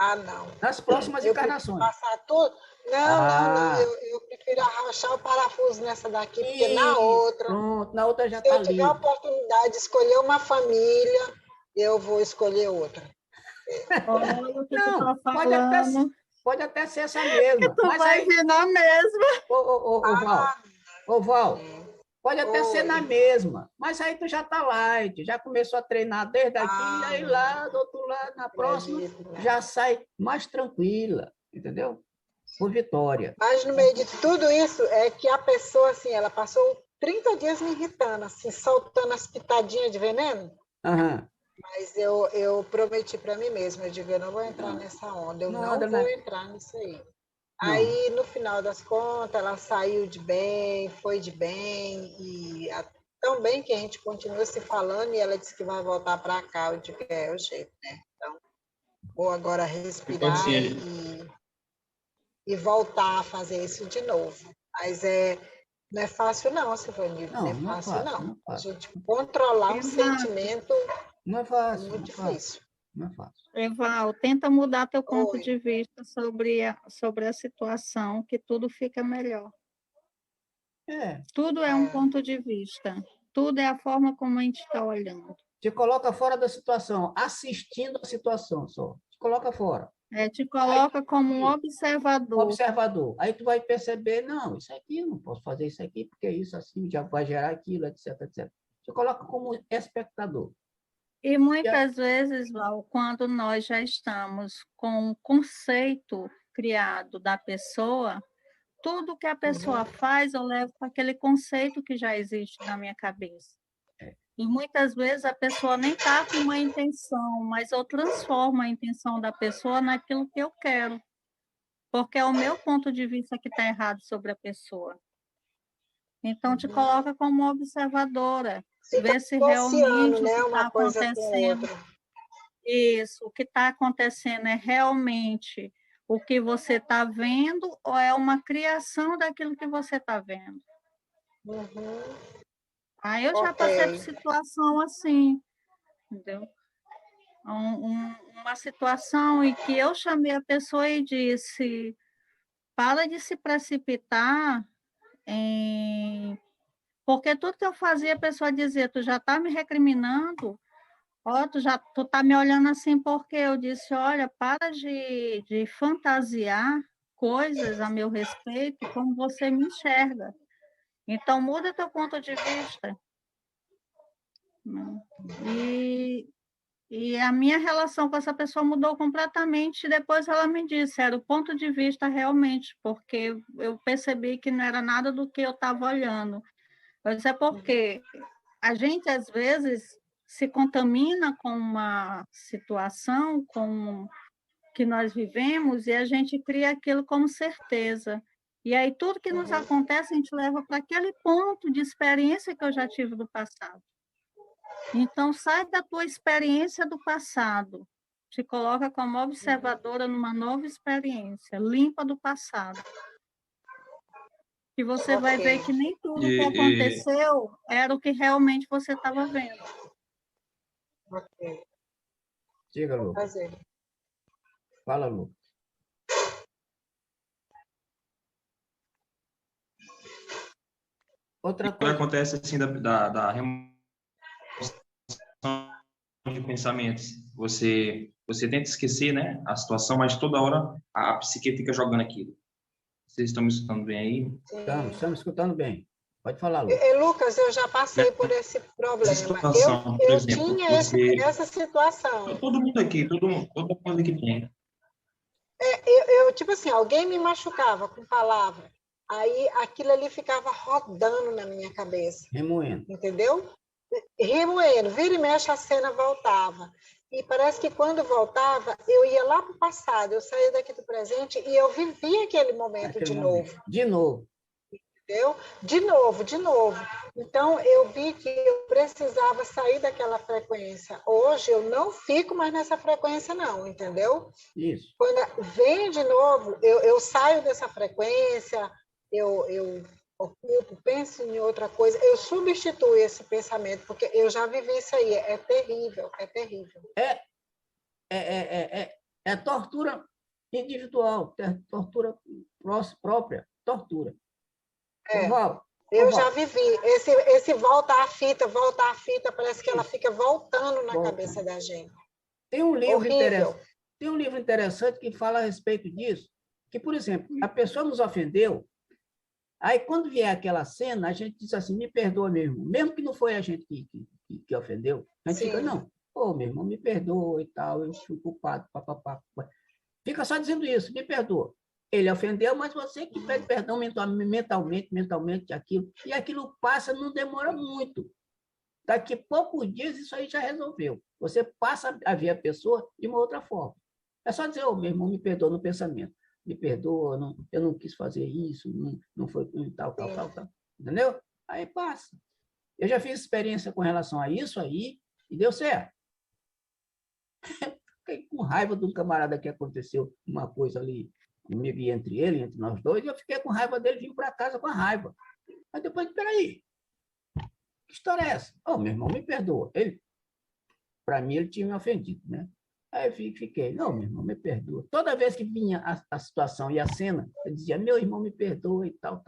Ah, não. Nas próximas Eu prefiro encarnações. passar tudo. Não. Eu prefiro arrochar o parafuso nessa daqui, porque na outra, Pronto, na outra já se eu está tiver a livre. oportunidade de escolher uma família, eu vou escolher outra. Olha o que tu Não, tá falando. pode até ser essa mesma. Tu Mas vai aí, vir na mesma. ô Val, pode até ser na Oi. mesma, mas aí tu já tá light, já começou a treinar desde aqui, e aí lá, do outro lado, na próxima, Acredito, né? já sai mais tranquila, entendeu? Por vitória. Mas no meio de tudo isso, é que a pessoa, assim, ela passou 30 dias me irritando, assim, soltando as pitadinhas de veneno. Aham. Mas eu prometi para mim mesma, eu digo, eu não vou entrar nessa onda, eu Não não anda, vou né? entrar nisso aí. Não. Aí, no final das contas, ela saiu de bem, foi de bem, e tão bem que a gente continua se falando, e ela disse que vai voltar para cá, eu digo, é o jeito, né? Então, vou agora Então, respirar assim, e voltar a fazer isso de novo. Mas não é fácil não, Silvanildo, não é Não é fácil fácil, não não. é A fácil. gente controlar um Exato. sentimento Não é é fácil, muito não é fácil, difícil. não é fácil. Eval, tenta mudar teu ponto Oi. de vista sobre a situação, que tudo fica melhor. É, Tudo é um ponto de vista. Tudo é a forma como a gente está olhando. te coloca fora da situação, assistindo a situação só. Te coloca fora. Te coloca como um Um observador. observador. Aí tu vai perceber, não, isso aqui, eu não posso fazer isso aqui, porque isso assim já vai gerar aquilo, etc, etc. Te coloca como espectador. E muitas vezes, Val, quando nós já estamos com um conceito criado da pessoa, tudo que a pessoa faz, eu levo para aquele conceito que já existe na minha cabeça. E muitas vezes a pessoa nem está com uma intenção, mas eu transformo a intenção da pessoa naquilo que eu quero, porque é o meu ponto de vista que está errado sobre a pessoa. Então, te coloca como observadora, vê se realmente Negociando, o né, que está uma coisa com acontecendo. outra. Isso, o que está acontecendo é realmente o que você está vendo ou é uma criação daquilo que você está vendo? Aí eu já passei por Ok. situação assim, entendeu? Uma situação em que eu chamei a pessoa e disse, para de se precipitar, porque tudo que eu fazia, a pessoa dizia, tu já está me recriminando, tu tá me olhando assim porque eu disse, olha, para de fantasiar coisas a meu respeito como você me enxerga. Então, muda teu ponto de vista. E a minha relação com essa pessoa mudou completamente. Depois ela me disse, era o ponto de vista realmente, porque eu percebi que não era nada do que eu estava olhando. Mas é porque a gente, às vezes, se contamina com uma situação que nós vivemos e a gente cria aquilo como certeza. E aí, tudo que nos acontece, a gente leva para aquele ponto de experiência que eu já tive do passado. Então, sai da tua experiência do passado, te coloca como observadora numa nova experiência, limpa do passado. E você vai ver que nem tudo que aconteceu era o que realmente você estava vendo. Ok. Diga, Vou Lu. fazer. Fala, Lu. Outra Quando coisa. acontece assim da remoção de pensamentos, você tenta esquecer, né, a situação, mas toda hora a psique fica jogando aquilo. Vocês estão me escutando bem aí? Estamos escutando bem. Pode falar, Lu. Lucas, eu já passei por esse problema. Situação, por Eu exemplo, tinha essa situação. todo mundo aqui, toda mundo que tem. Tipo assim, alguém me machucava com palavra. Aí aquilo ali ficava rodando na minha cabeça. Remoendo. Entendeu? Remoendo. Vira e mexe, a cena voltava. E parece que quando voltava, eu ia lá para o passado, eu saía daqui do presente e eu vivia aquele momento de novo. De novo. Entendeu? De novo. Então, eu vi que eu precisava sair daquela frequência. Hoje, eu não fico mais nessa frequência, não, entendeu? Isso. Quando vem de novo, eu saio dessa frequência, eu ocupo, penso em outra coisa, eu substituo esse pensamento, porque eu já vivi isso aí, é terrível, é terrível. É tortura individual, tortura própria, tortura. É. Val, Eu já vivi. Esse volta à fita, parece que ela fica voltando na cabeça da gente. Tem um livro Horrível. Tem um livro interessante que fala a respeito disso, que, por exemplo, a pessoa nos ofendeu, aí quando vier aquela cena, a gente diz assim, me perdoa mesmo que não foi a gente que ofendeu, a gente fica, não, meu irmão, me perdoa e tal, eu fui culpado, papapá. Fica só dizendo isso, me perdoa. Ele ofendeu, mas você que pede perdão mentalmente, aquilo, e aquilo passa, não demora muito. Daqui a poucos dias, isso aí já resolveu. Você passa a ver a pessoa de uma outra forma. É só dizer, meu irmão, me perdoa no pensamento. Me perdoa, eu não quis fazer isso, não foi tal. Entendeu? Aí passa. Eu já fiz experiência com relação a isso aí e deu certo. Fiquei com raiva de um camarada que aconteceu uma coisa ali comigo e entre nós dois, e eu fiquei com raiva dele, vim para casa com a raiva. Mas depois, peraí, que história é essa? Meu irmão, me perdoa. Para mim, ele tinha me ofendido, né? Aí eu fiquei, não, meu irmão, me perdoa. Toda vez que vinha a situação e a cena, eu dizia, meu irmão, me perdoa e tal.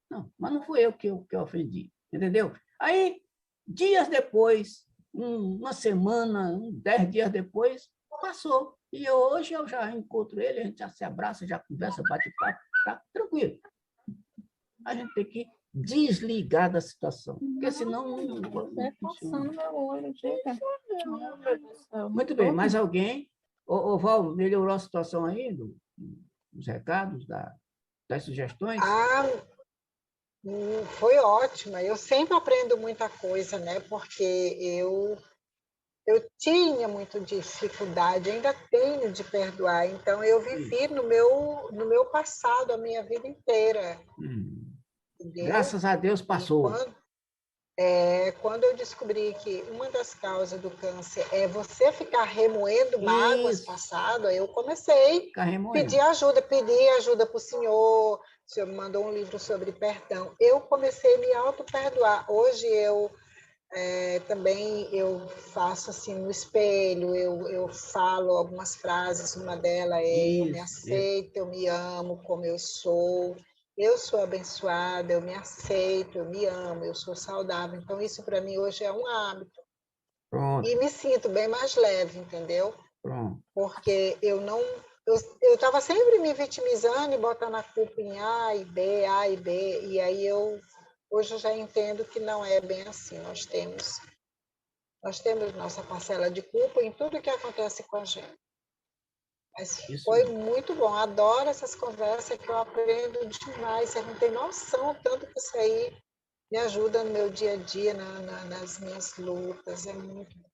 Não, mas não fui eu que ofendi, entendeu? Aí, dias depois, uma semana, 10 dias depois, passou. E hoje eu já encontro ele, a gente já se abraça, já conversa, bate papo, tá tranquilo. A gente tem que desligar da situação, porque senão não funciona. Meu olho, Muito bem, mais alguém? Val, melhorou a situação aí dos recados, das sugestões? Foi ótima. Eu sempre aprendo muita coisa, né? Porque eu tinha muita dificuldade, ainda tenho de perdoar. Então, eu vivi no meu passado a minha vida inteira. Graças a Deus passou. Quando eu descobri que uma das causas do câncer é você ficar remoendo mágoas passadas, eu comecei a pedir ajuda para o senhor me mandou um livro sobre perdão. Eu comecei a me auto-perdoar. Hoje também eu faço assim no espelho, eu falo algumas frases, uma delas é eu me aceito, eu me amo como eu sou abençoada, eu me aceito, eu me amo, eu sou saudável. Então, isso para mim hoje é um hábito. Pronto. E me sinto bem mais leve, entendeu? Pronto. Porque eu estava sempre me vitimizando e botando a culpa em A e B, e aí hoje eu já entendo que não é bem assim. Nós temos nossa parcela de culpa em tudo que acontece com a gente. Mas foi muito bom. Adoro essas conversas que eu aprendo demais. Você não tem noção tanto que isso aí me ajuda no meu dia a dia, nas minhas lutas. É muito bom.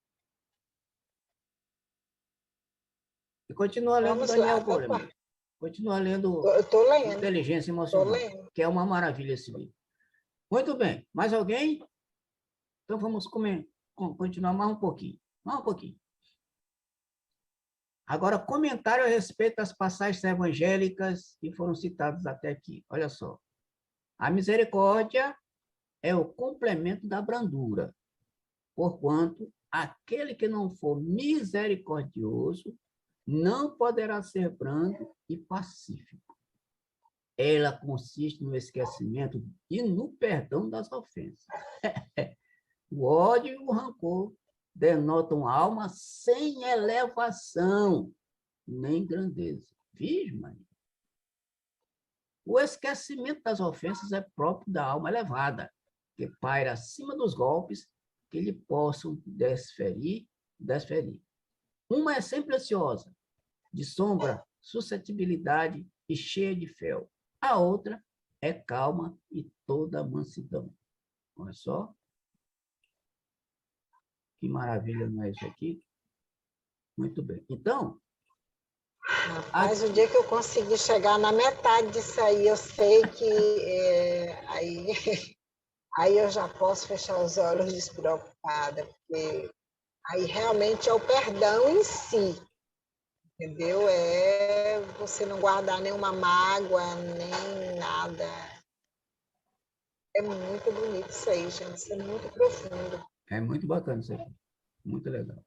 E continua lendo Daniel Goleman. Continua lendo, eu tô lendo Inteligência Emocional, que é uma maravilha esse livro. Muito bem. Mais alguém? Então vamos continuar mais um pouquinho. Agora, comentário a respeito das passagens evangélicas que foram citadas até aqui. Olha só. A misericórdia é o complemento da brandura, porquanto aquele que não for misericordioso não poderá ser brando e pacífico. Ela consiste no esquecimento e no perdão das ofensas. O ódio e o rancor denotam alma sem elevação, nem grandeza. Vixe, Maria. O esquecimento das ofensas é próprio da alma elevada, que paira acima dos golpes que lhe possam desferir. Uma é sempre ansiosa, de sombra, suscetibilidade e cheia de fel. A outra é calma e toda mansidão. Olha só. Que maravilha, não é isso aqui? Muito bem. Então... Mas o dia que eu conseguir chegar na metade disso aí, eu sei que aí eu já posso fechar os olhos despreocupada, porque aí realmente é o perdão em si, entendeu? É você não guardar nenhuma mágoa, nem nada. É muito bonito isso aí, gente. Isso é muito profundo. É muito bacana isso aqui. Muito legal.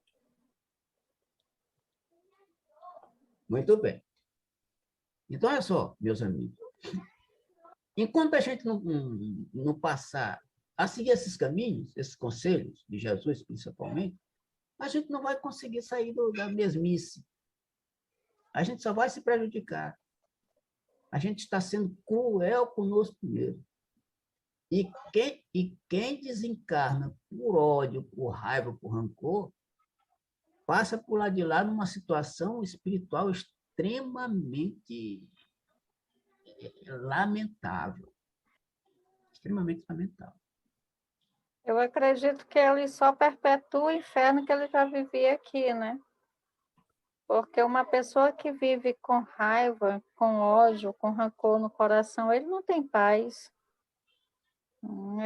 Muito bem. Então, olha só, meus amigos. Enquanto a gente não passar a seguir esses caminhos, esses conselhos de Jesus, principalmente, a gente não vai conseguir sair da mesmice. A gente só vai se prejudicar. A gente está sendo cruel conosco mesmo. E quem desencarna por ódio, por raiva, por rancor, passa por lá de lá numa situação espiritual extremamente lamentável. Extremamente lamentável. Eu acredito que ele só perpetua o inferno que ele já vivia aqui, né? Porque uma pessoa que vive com raiva, com ódio, com rancor no coração, ele não tem paz.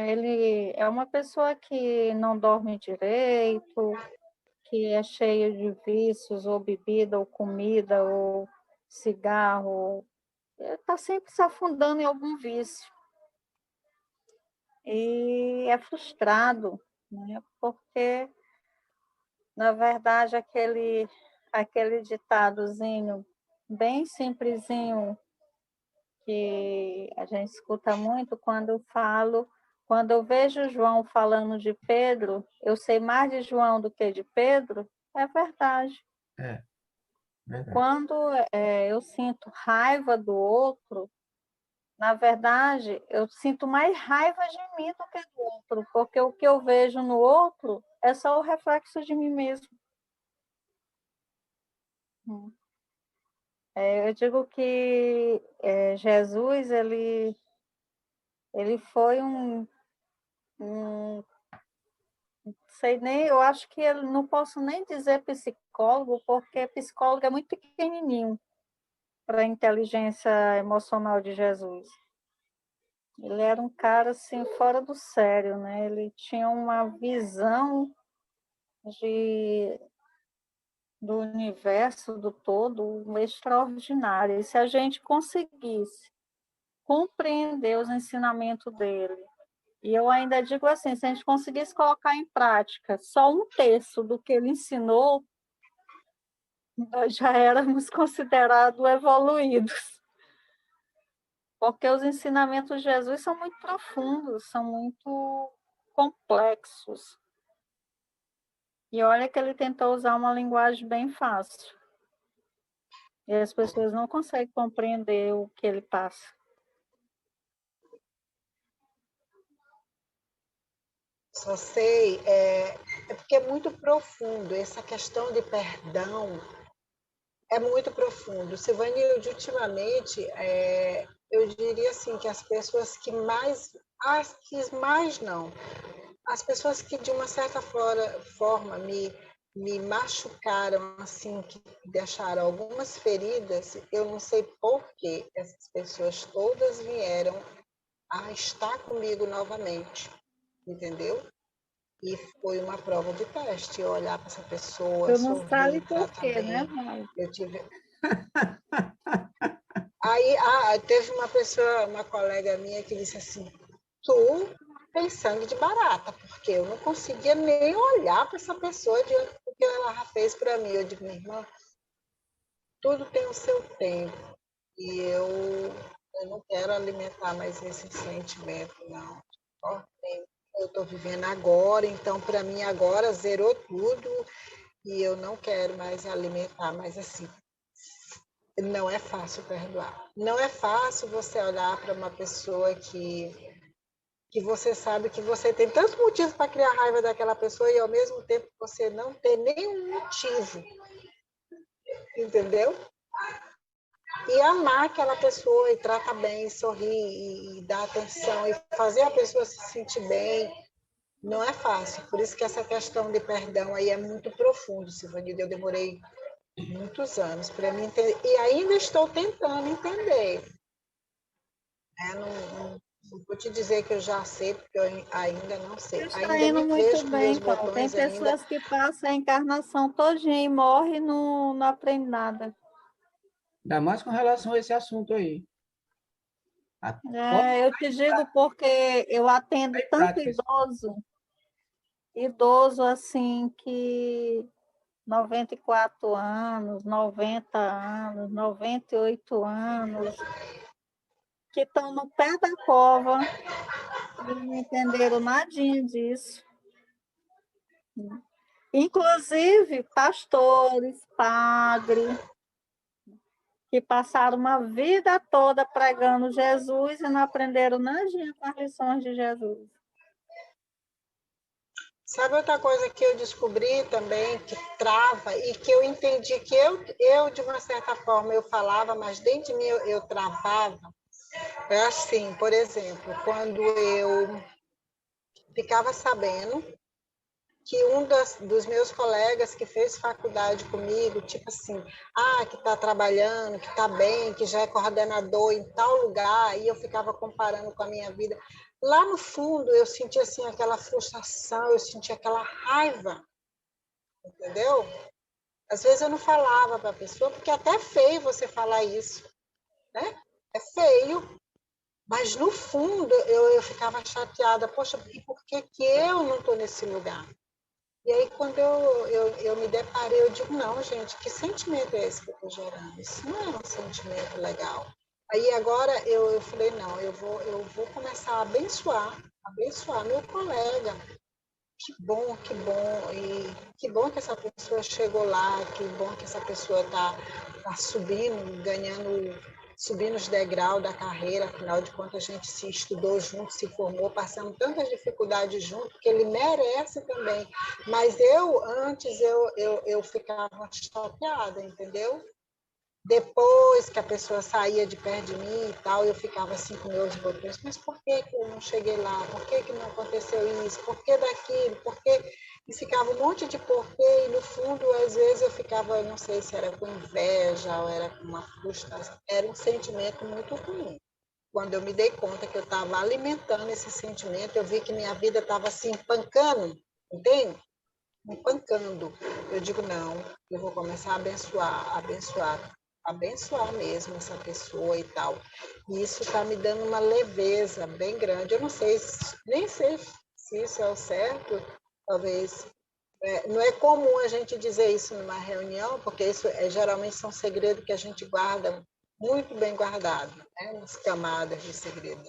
Ele é uma pessoa que não dorme direito, que é cheia de vícios, ou bebida, ou comida, ou cigarro. Está sempre se afundando em algum vício. E é frustrado, né? Porque, na verdade, aquele ditadozinho bem simplesinho que a gente escuta muito quando eu vejo João falando de Pedro, eu sei mais de João do que de Pedro, é verdade. É, verdade. Quando eu sinto raiva do outro, na verdade, eu sinto mais raiva de mim do que do outro, porque o que eu vejo no outro é só o reflexo de mim mesmo. Eu digo que Jesus, ele foi sei nem, eu acho que eu não posso nem dizer psicólogo, porque psicólogo é muito pequenininho para a inteligência emocional de Jesus. Ele era um cara assim fora do sério, né? Ele tinha uma visão do universo, do todo, extraordinária. E se a gente conseguisse compreender os ensinamentos dele, e eu ainda digo assim, se a gente conseguisse colocar em prática só um terço do que ele ensinou, nós já éramos considerados evoluídos. Porque os ensinamentos de Jesus são muito profundos, são muito complexos. E olha que ele tentou usar uma linguagem bem fácil. E as pessoas não conseguem compreender o que ele passa. Só sei, porque é muito profundo. Essa questão de perdão é muito profundo. Silvanilde, ultimamente, eu diria assim que as pessoas que mais, as pessoas que de uma certa forma me machucaram, assim, que deixaram algumas feridas, eu não sei por que essas pessoas todas vieram a estar comigo novamente, entendeu? E foi uma prova de teste, eu olhar para essa pessoa, Eu não sabe sorrir, por tratar quê, né, bem. Rai? Eu tive... Aí teve uma pessoa, uma colega minha, que disse assim, tu tem sangue de barata, porque eu não conseguia nem olhar para essa pessoa diante do que ela já fez para mim. Eu digo, minha irmã, tudo tem o seu tempo. E eu não quero alimentar mais esse sentimento, não. Eu estou vivendo agora, então para mim agora zerou tudo e eu não quero mais alimentar, mas assim, não é fácil perdoar. Não é fácil você olhar para uma pessoa que você sabe que você tem tantos motivos para criar raiva daquela pessoa e ao mesmo tempo você não tem nenhum motivo, entendeu? E amar aquela pessoa e tratar bem, sorrir e dar atenção e fazer a pessoa se sentir bem, não é fácil. Por isso que essa questão de perdão aí é muito profundo, Silvanilda. Eu demorei muitos anos para me entender e ainda estou tentando entender. Não vou te dizer que eu já sei, porque eu ainda não sei. Está Ainda indo me muito vejo com bem, meus Paulo. Tem botões ainda. pessoas que passam a encarnação todinha e morrem e não aprendem nada. Ainda mais com relação a esse assunto aí. Eu te digo porque eu atendo tanto idoso assim que 94 anos, 90 anos, 98 anos, que estão no pé da cova e não entenderam nadinha disso. Inclusive pastores, padres, que passaram uma vida toda pregando Jesus e não aprenderam nadinha com as lições de Jesus. Sabe outra coisa que eu descobri também, que trava, e que eu entendi que eu de uma certa forma, eu falava, mas dentro de mim eu travava? É assim, por exemplo, quando eu ficava sabendo que dos meus colegas que fez faculdade comigo, tipo assim, que está trabalhando, que está bem, que já é coordenador em tal lugar, e eu ficava comparando com a minha vida. Lá no fundo, eu sentia assim, aquela frustração, eu sentia aquela raiva, entendeu? Às vezes eu não falava para a pessoa, porque até é feio você falar isso, né? É feio, mas no fundo eu ficava chateada, poxa, e por que eu não estou nesse lugar? E aí, quando eu me deparei, eu digo, não, gente, que sentimento é esse que eu estou gerando? Isso não é um sentimento legal. Aí, agora, eu falei, não, eu vou começar a abençoar meu colega. Que bom, e que bom que essa pessoa chegou lá, que bom que essa pessoa tá subindo, subindo os degraus da carreira, afinal de contas a gente se estudou junto, se formou, passamos tantas dificuldades junto, que ele merece também. Mas antes eu ficava chateada, entendeu? Depois que a pessoa saía de perto de mim e tal, eu ficava assim com meus botões, mas por que eu não cheguei lá? Por que não aconteceu isso? Por que daquilo? Por que... E ficava um monte de porquê, e no fundo, às vezes, eu ficava, não sei se era com inveja ou era com uma frustração, era um sentimento muito ruim. Quando eu me dei conta que eu estava alimentando esse sentimento, eu vi que minha vida estava assim, pancando, entende? Empancando. Eu digo, não, eu vou começar a abençoar mesmo essa pessoa e tal. E isso está me dando uma leveza bem grande. Eu não sei, nem sei se isso é o certo, talvez. Não é comum a gente dizer isso numa reunião, porque isso geralmente são segredos que a gente guarda muito bem guardado, né? Nas camadas de segredo.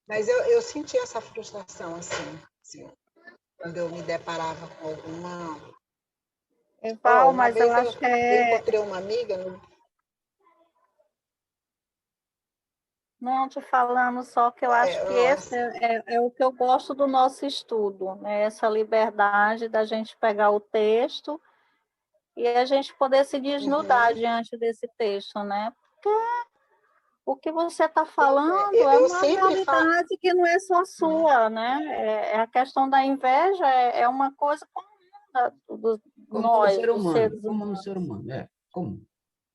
Mas eu senti essa frustração, assim, quando eu me deparava com alguma... Val, uma mas eu vez acho que eu encontrei uma amiga... Não, te falando só que eu acho que esse é o que eu gosto do nosso estudo, né? Essa liberdade da gente pegar o texto e a gente poder se desnudar diante desse texto, né? Porque o que você está falando é uma realidade que não é só sua, né? A questão da inveja é uma coisa comum dos nós, dos seres como humanos. no ser humano, comum.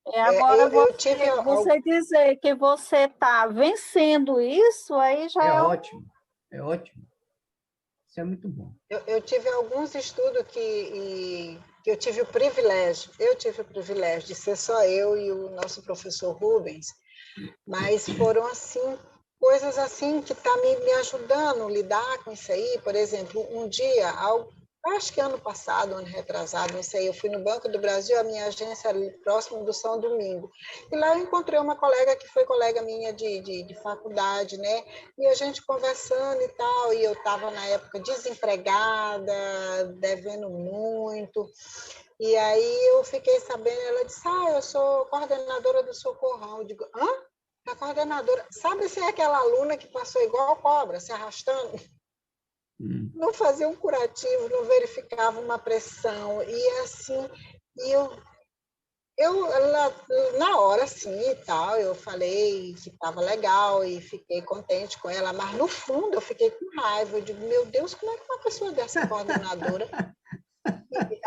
Agora, você dizer que você está vencendo isso, aí já é ótimo, é ótimo. Isso é muito bom. Eu tive alguns estudos que eu tive o privilégio de ser só eu e o nosso professor Rubens, mas foram assim coisas assim que tá me ajudando a lidar com isso aí. Por exemplo, um dia, acho que ano passado, ano retrasado, isso aí, eu fui no Banco do Brasil, a minha agência ali próximo do São Domingo, e lá eu encontrei uma colega que foi colega minha de faculdade, né? E a gente conversando e tal, e eu estava na época desempregada, devendo muito, e aí eu fiquei sabendo, ela disse, eu sou coordenadora do Socorrão. Eu digo, hã? A coordenadora, sabe se é aquela aluna que passou igual cobra, se arrastando? Não fazia um curativo, não verificava uma pressão, e assim, na hora, sim, e tal, eu falei que estava legal e fiquei contente com ela, mas no fundo eu fiquei com raiva, eu digo, meu Deus, como é que uma pessoa dessa é coordenadora?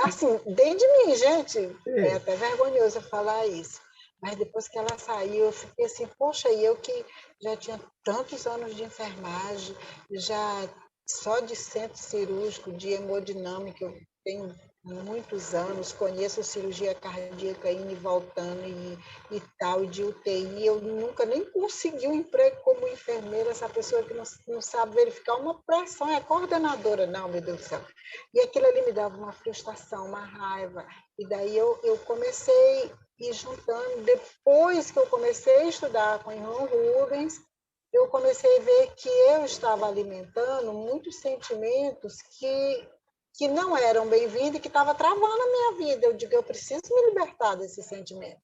Assim, dentro de mim, gente, é até vergonhoso falar isso. Mas depois que ela saiu, eu fiquei assim, poxa, e eu que já tinha tantos anos de enfermagem, já só de centro cirúrgico, de hemodinâmica, eu tenho há muitos anos, conheço cirurgia cardíaca indo e voltando e tal, e de UTI. Eu nunca nem consegui um emprego como enfermeira, essa pessoa que não sabe verificar uma pressão, é coordenadora, não, meu Deus do céu. E aquilo ali me dava uma frustração, uma raiva. E daí eu comecei a ir juntando. Depois que eu comecei a estudar com o irmão Rubens, eu comecei a ver que eu estava alimentando muitos sentimentos que não eram bem-vindos e que estava travando a minha vida. Eu digo, eu preciso me libertar desse sentimento.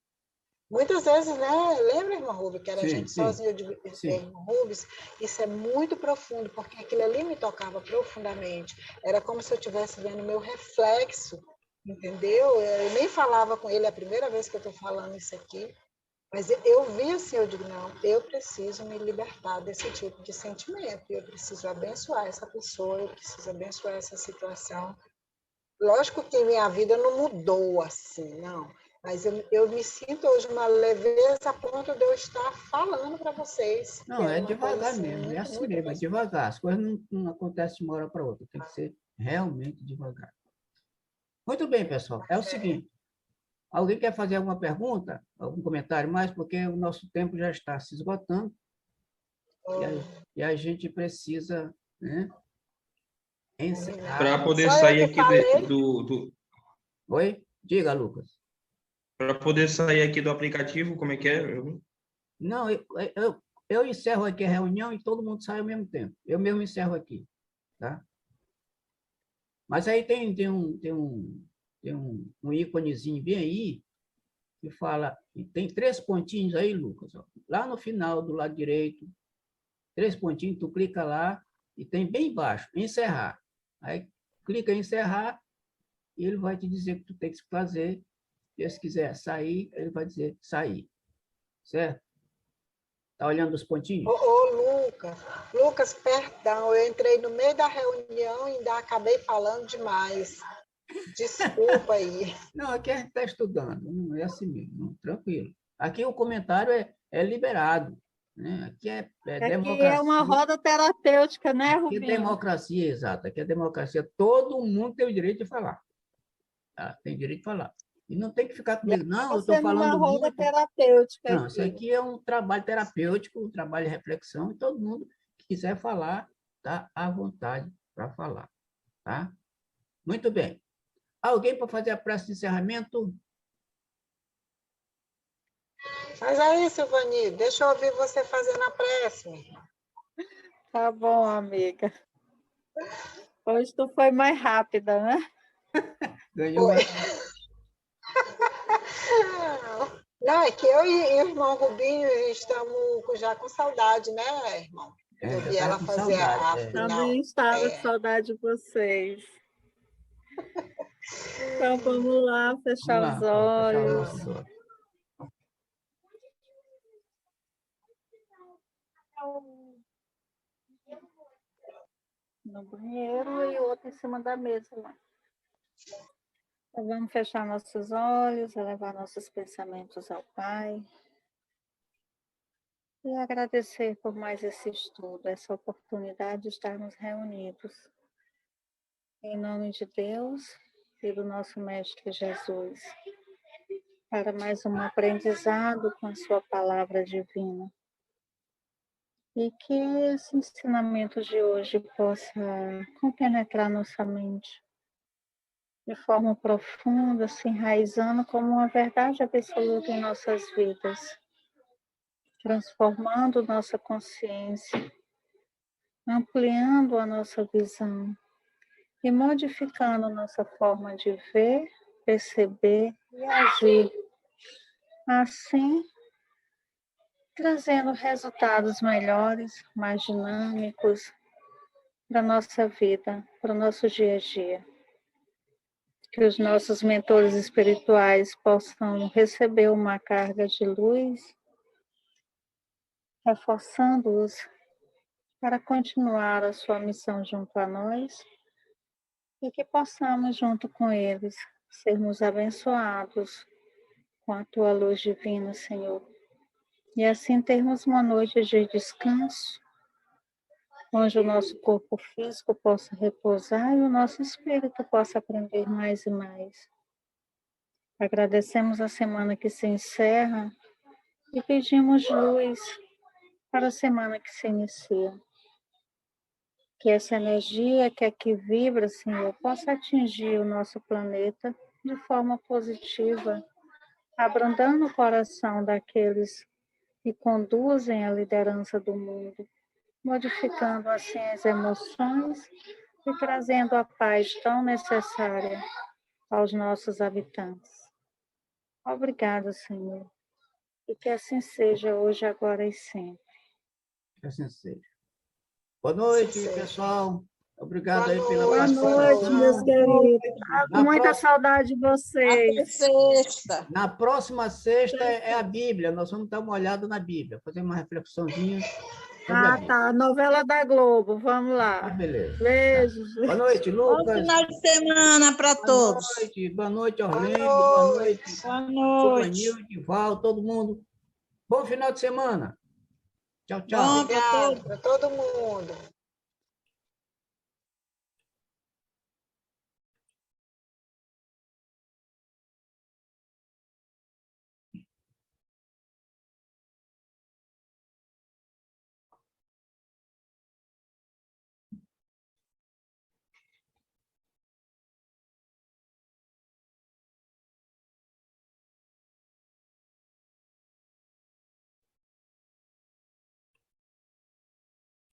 Muitas vezes, né? Lembra, irmã Rubens, que era a gente sozinha? Eu digo, irmã Rubens, isso é muito profundo, porque aquilo ali me tocava profundamente. Era como se eu estivesse vendo meu reflexo, entendeu? Eu nem falava com ele, é a primeira vez que eu estou falando isso aqui. Mas eu vi assim, eu digo, não, eu preciso me libertar desse tipo de sentimento, eu preciso abençoar essa pessoa, eu preciso abençoar essa situação. Lógico que minha vida não mudou assim, não, mas eu me sinto hoje uma leveza a ponto de eu estar falando para vocês. Não, é devagar assim, mesmo, é assim muito mesmo, é devagar. As coisas não acontecem de uma hora para outra, tem que ser realmente devagar. Muito bem, pessoal, é o seguinte, alguém quer fazer alguma pergunta, algum comentário mais, porque o nosso tempo já está se esgotando e a gente precisa, né, encerrar. Para poder Só eu sair que aqui falei. Oi? Diga, Lucas. Para poder sair aqui do aplicativo, como é que é? Não, eu encerro aqui a reunião e todo mundo sai ao mesmo tempo. Eu mesmo encerro aqui, tá? Mas aí tem um íconezinho bem aí que fala, e tem 3 pontinhos aí, Lucas, ó, lá no final do lado direito, 3 pontinhos, tu clica lá e tem bem embaixo, encerrar. Aí clica em encerrar e ele vai te dizer o que tu tem que fazer. Se quiser sair, ele vai dizer sair, certo? Tá olhando os pontinhos? Lucas, perdão, eu entrei no meio da reunião e ainda acabei falando demais. Desculpa aí. Não, aqui a gente está estudando, não é assim mesmo, não, tranquilo. Aqui o comentário é liberado, né? Aqui é Aqui é uma democracia. roda terapêutica, né, Aqui é Rubinho? democracia, exato. Aqui é democracia. Todo mundo tem o direito de falar. Tá? Tem direito de falar. E não tem que ficar comigo, não, eu estou Sendo uma falando roda muito. terapêutica Não, isso aqui. aqui é um trabalho terapêutico, um trabalho de reflexão, e todo mundo que quiser falar, está à vontade para falar. Tá? Muito bem. Alguém para fazer a prece de encerramento? Mas aí, Silvani, deixa eu ouvir você fazendo a prece. Tá bom, amiga. Hoje tu foi mais rápida, né? Ganhou uma... Não, é que eu e o irmão Rubinho estamos já com saudade, né, irmão? Eu vi já ela com fazer saudade, a final. Também estava com saudade de vocês. Então vamos lá, fechar Vamos lá, os fechar os olhos. nossos olhos. No banheiro e outro em cima da mesa lá. Então, vamos fechar nossos olhos, elevar nossos pensamentos ao Pai e agradecer por mais esse estudo, essa oportunidade de estarmos reunidos. Em nome de Deus e do nosso Mestre Jesus, para mais um aprendizado com a sua palavra divina. E que esse ensinamento de hoje possa compenetrar nossa mente de forma profunda, se enraizando como uma verdade absoluta em nossas vidas, transformando nossa consciência, ampliando a nossa visão e modificando nossa forma de ver, perceber e agir. Assim, trazendo resultados melhores, mais dinâmicos para a nossa vida, para o nosso dia a dia. Que os nossos mentores espirituais possam receber uma carga de luz, reforçando-os para continuar a sua missão junto a nós e que possamos, junto com eles, sermos abençoados com a tua luz divina, Senhor. E assim termos uma noite de descanso, onde o nosso corpo físico possa repousar e o nosso espírito possa aprender mais e mais. Agradecemos a semana que se encerra e pedimos luz para a semana que se inicia. Que essa energia que aqui vibra, Senhor, possa atingir o nosso planeta de forma positiva, abrandando o coração daqueles que conduzem a liderança do mundo, modificando assim as emoções e trazendo a paz tão necessária aos nossos habitantes. Obrigada, Senhor, e que assim seja hoje, agora e sempre. Que assim seja. Boa noite, Sim, sim. pessoal. Obrigado Boa aí pela noite. Boa noite, meus queridos. Com Na muita próxima, saudade de vocês. Até sexta. na próxima sexta é a Bíblia. Nós vamos dar uma olhada na Bíblia, fazer uma reflexãozinha sobre a Bíblia. Tá. Novela da Globo. Vamos lá. Beleza. Beijos. Boa noite, Bom Lucas. final de semana para todos. Boa noite, Orlando. Boa Boa noite, Boa noite. Suvanilde, Val, todo mundo. Bom final de semana. Tchau, tchau. Bom para todos. Obrigada para todo mundo.